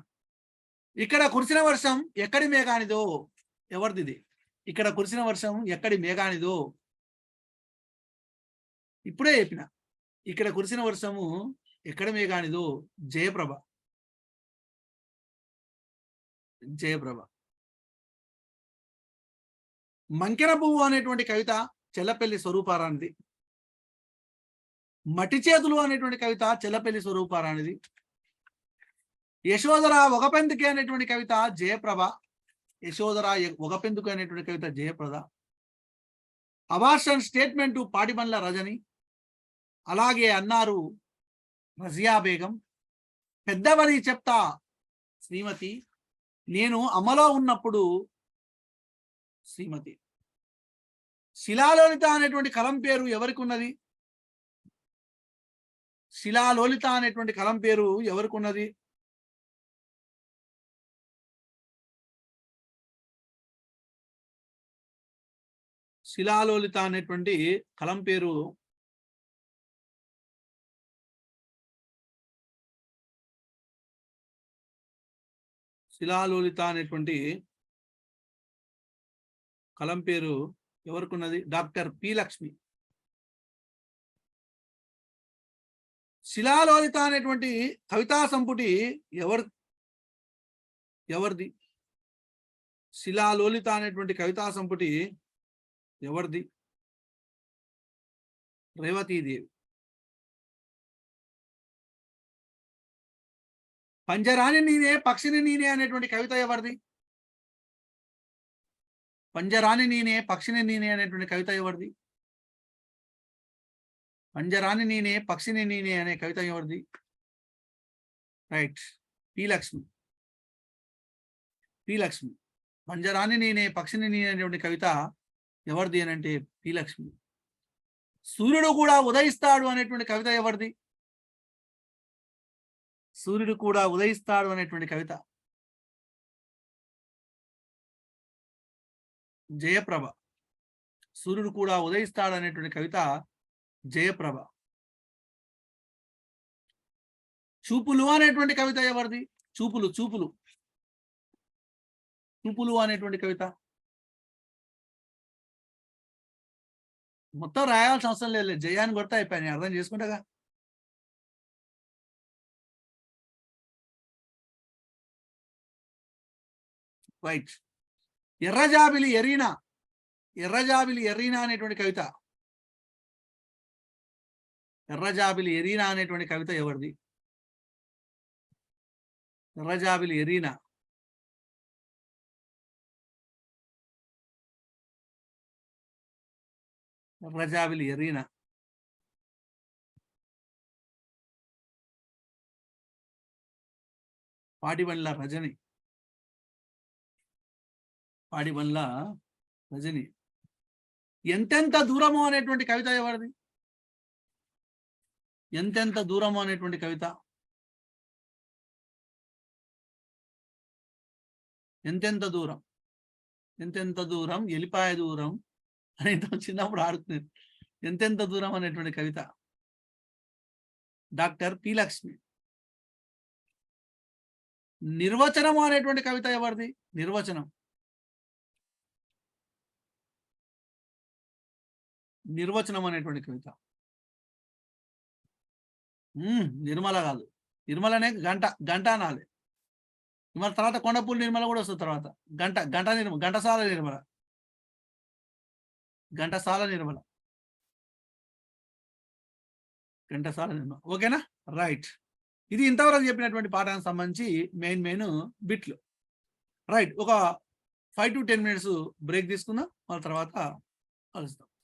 ఇక్కడ కురిసిన వర్షం ఎక్కడి మేఘానిదో. ఎవరిది? ఇక్కడ కురిసిన వర్షం ఎక్కడి మేఘానిదో. ఇప్పుడే చెప్పిన. ఇక్కడ కురిసిన వర్షము ఎక్కడ మేఘానిదో. జయప్రభ. మంకెన పువ్వు అనేటువంటి కవిత చెల్లపల్లి స్వరూపారానిది. మట్టి చేతులు అనేటువంటి కవిత చెల్లపల్లి స్వరూపారానిది. యశోధర ఒకపెందుకే అనేటువంటి కవిత జయప్రభ. యశోధర ఒకపెందుకు అనేటువంటి కవిత జయప్రద. Abortion statement Patibandla Rajani. అలాగే అన్నారు రజియా బేగం. పెద్దవని చెప్తా శ్రీమతి. నేను అమలో ఉన్నప్పుడు శ్రీమతి. శిలాలోలిత అనేటువంటి కలం పేరు ఎవరికి ఉన్నది? శిలాలోలిత అనేటువంటి కలం పేరు ఎవరికి ఉన్నది? శిలాలోలిత అనేటువంటి కలం పేరు శిలాలోలిత అనేటువంటి కలం పేరు ఎవరికి ఉన్నది? Doctor P Lakshmi. శిలాలోలిత అనేటువంటి కవితా సంపుటి ఎవరిది? శిలాలోలిత అనేటువంటి కవితా సంపుటి ఎవరిది? రేవతీదేవి. పంజరాని నేనే పక్షిని నేనే అనేటువంటి కవిత ఎవరిది? పంజరాని నేనే పక్షిని నేనే అనేటువంటి కవిత ఎవరిది? పంజరాని నేనే పక్షిని నేనే అనే కవిత ఎవరిది? Right, P Lakshmi. P Lakshmi. పంజరాని నేనే పక్షిని నేనే అనేటువంటి కవిత ఎవరిది అని అంటే పి లక్ష్మి. సూర్యుడు కూడా ఉదయిస్తాడు అనేటువంటి కవిత ఎవరిది? సూర్యుడు కూడా ఉదయిస్తాడు అనేటువంటి కవిత జయప్రభ. సూర్యుడు కూడా ఉదయిస్తాడు అనేటువంటి కవిత జయప్రభ. చూపులు అనేటువంటి కవిత ఎవరిది? చూపులు చూపులు చూపులు అనేటువంటి కవిత. మొత్తం రాయాల్సిన అవసరం లేదు, జయాన్ని కొడతా అయిపోయాను, అర్థం చేసుకుంటాగా. రైట్. ఎర్రజాబిలి ఎరీనా. ఎర్రజాబిలి ఎరీనా అనేటువంటి కవిత. ఎర్రజాబిలి ఎరీనా అనేటువంటి కవిత ఎవరిది? ఎర్రజాబిలి ఎరీనా. ఎర్రజాబిలి ఎరీనా. పాటిబండ్ల రజని. పాటిబండ్ల రజని. ఎంతెంత దూరము అనేటువంటి కవిత ఎవరిది? ఎంతెంత దూరము అనేటువంటి కవిత. ఎంతెంత దూరం. ఎంతెంత దూరం ఎలిపాయ దూరం అని చిన్నప్పుడు ఆడుతుంది. ఎంతెంత దూరం అనేటువంటి కవిత డాక్టర్ పి లక్ష్మి. నిర్వచనము అనేటువంటి కవిత ఎవరిది? నిర్వచనం. నిర్వచనం అనేటువంటి కవిత నిర్మల కాదు, నిర్మలనే గంట గంట అనాలి. నిర్మల తర్వాత కొండపూడి నిర్మల కూడా వస్తుంది తర్వాత. గంట గంట నిర్మల, ఘంటసాల నిర్మల, ఘంటసాల నిర్మల, ఘంటసాల నిర్మల. ఓకేనా? రైట్. ఇది ఇంతవరకు చెప్పినటువంటి పాఠానికి సంబంధించి మెయిన్ బిట్లు. రైట్. ఒక 5 to 10 minutes బ్రేక్ తీసుకుందాం, మళ్ళీ తర్వాత కలుస్తాం.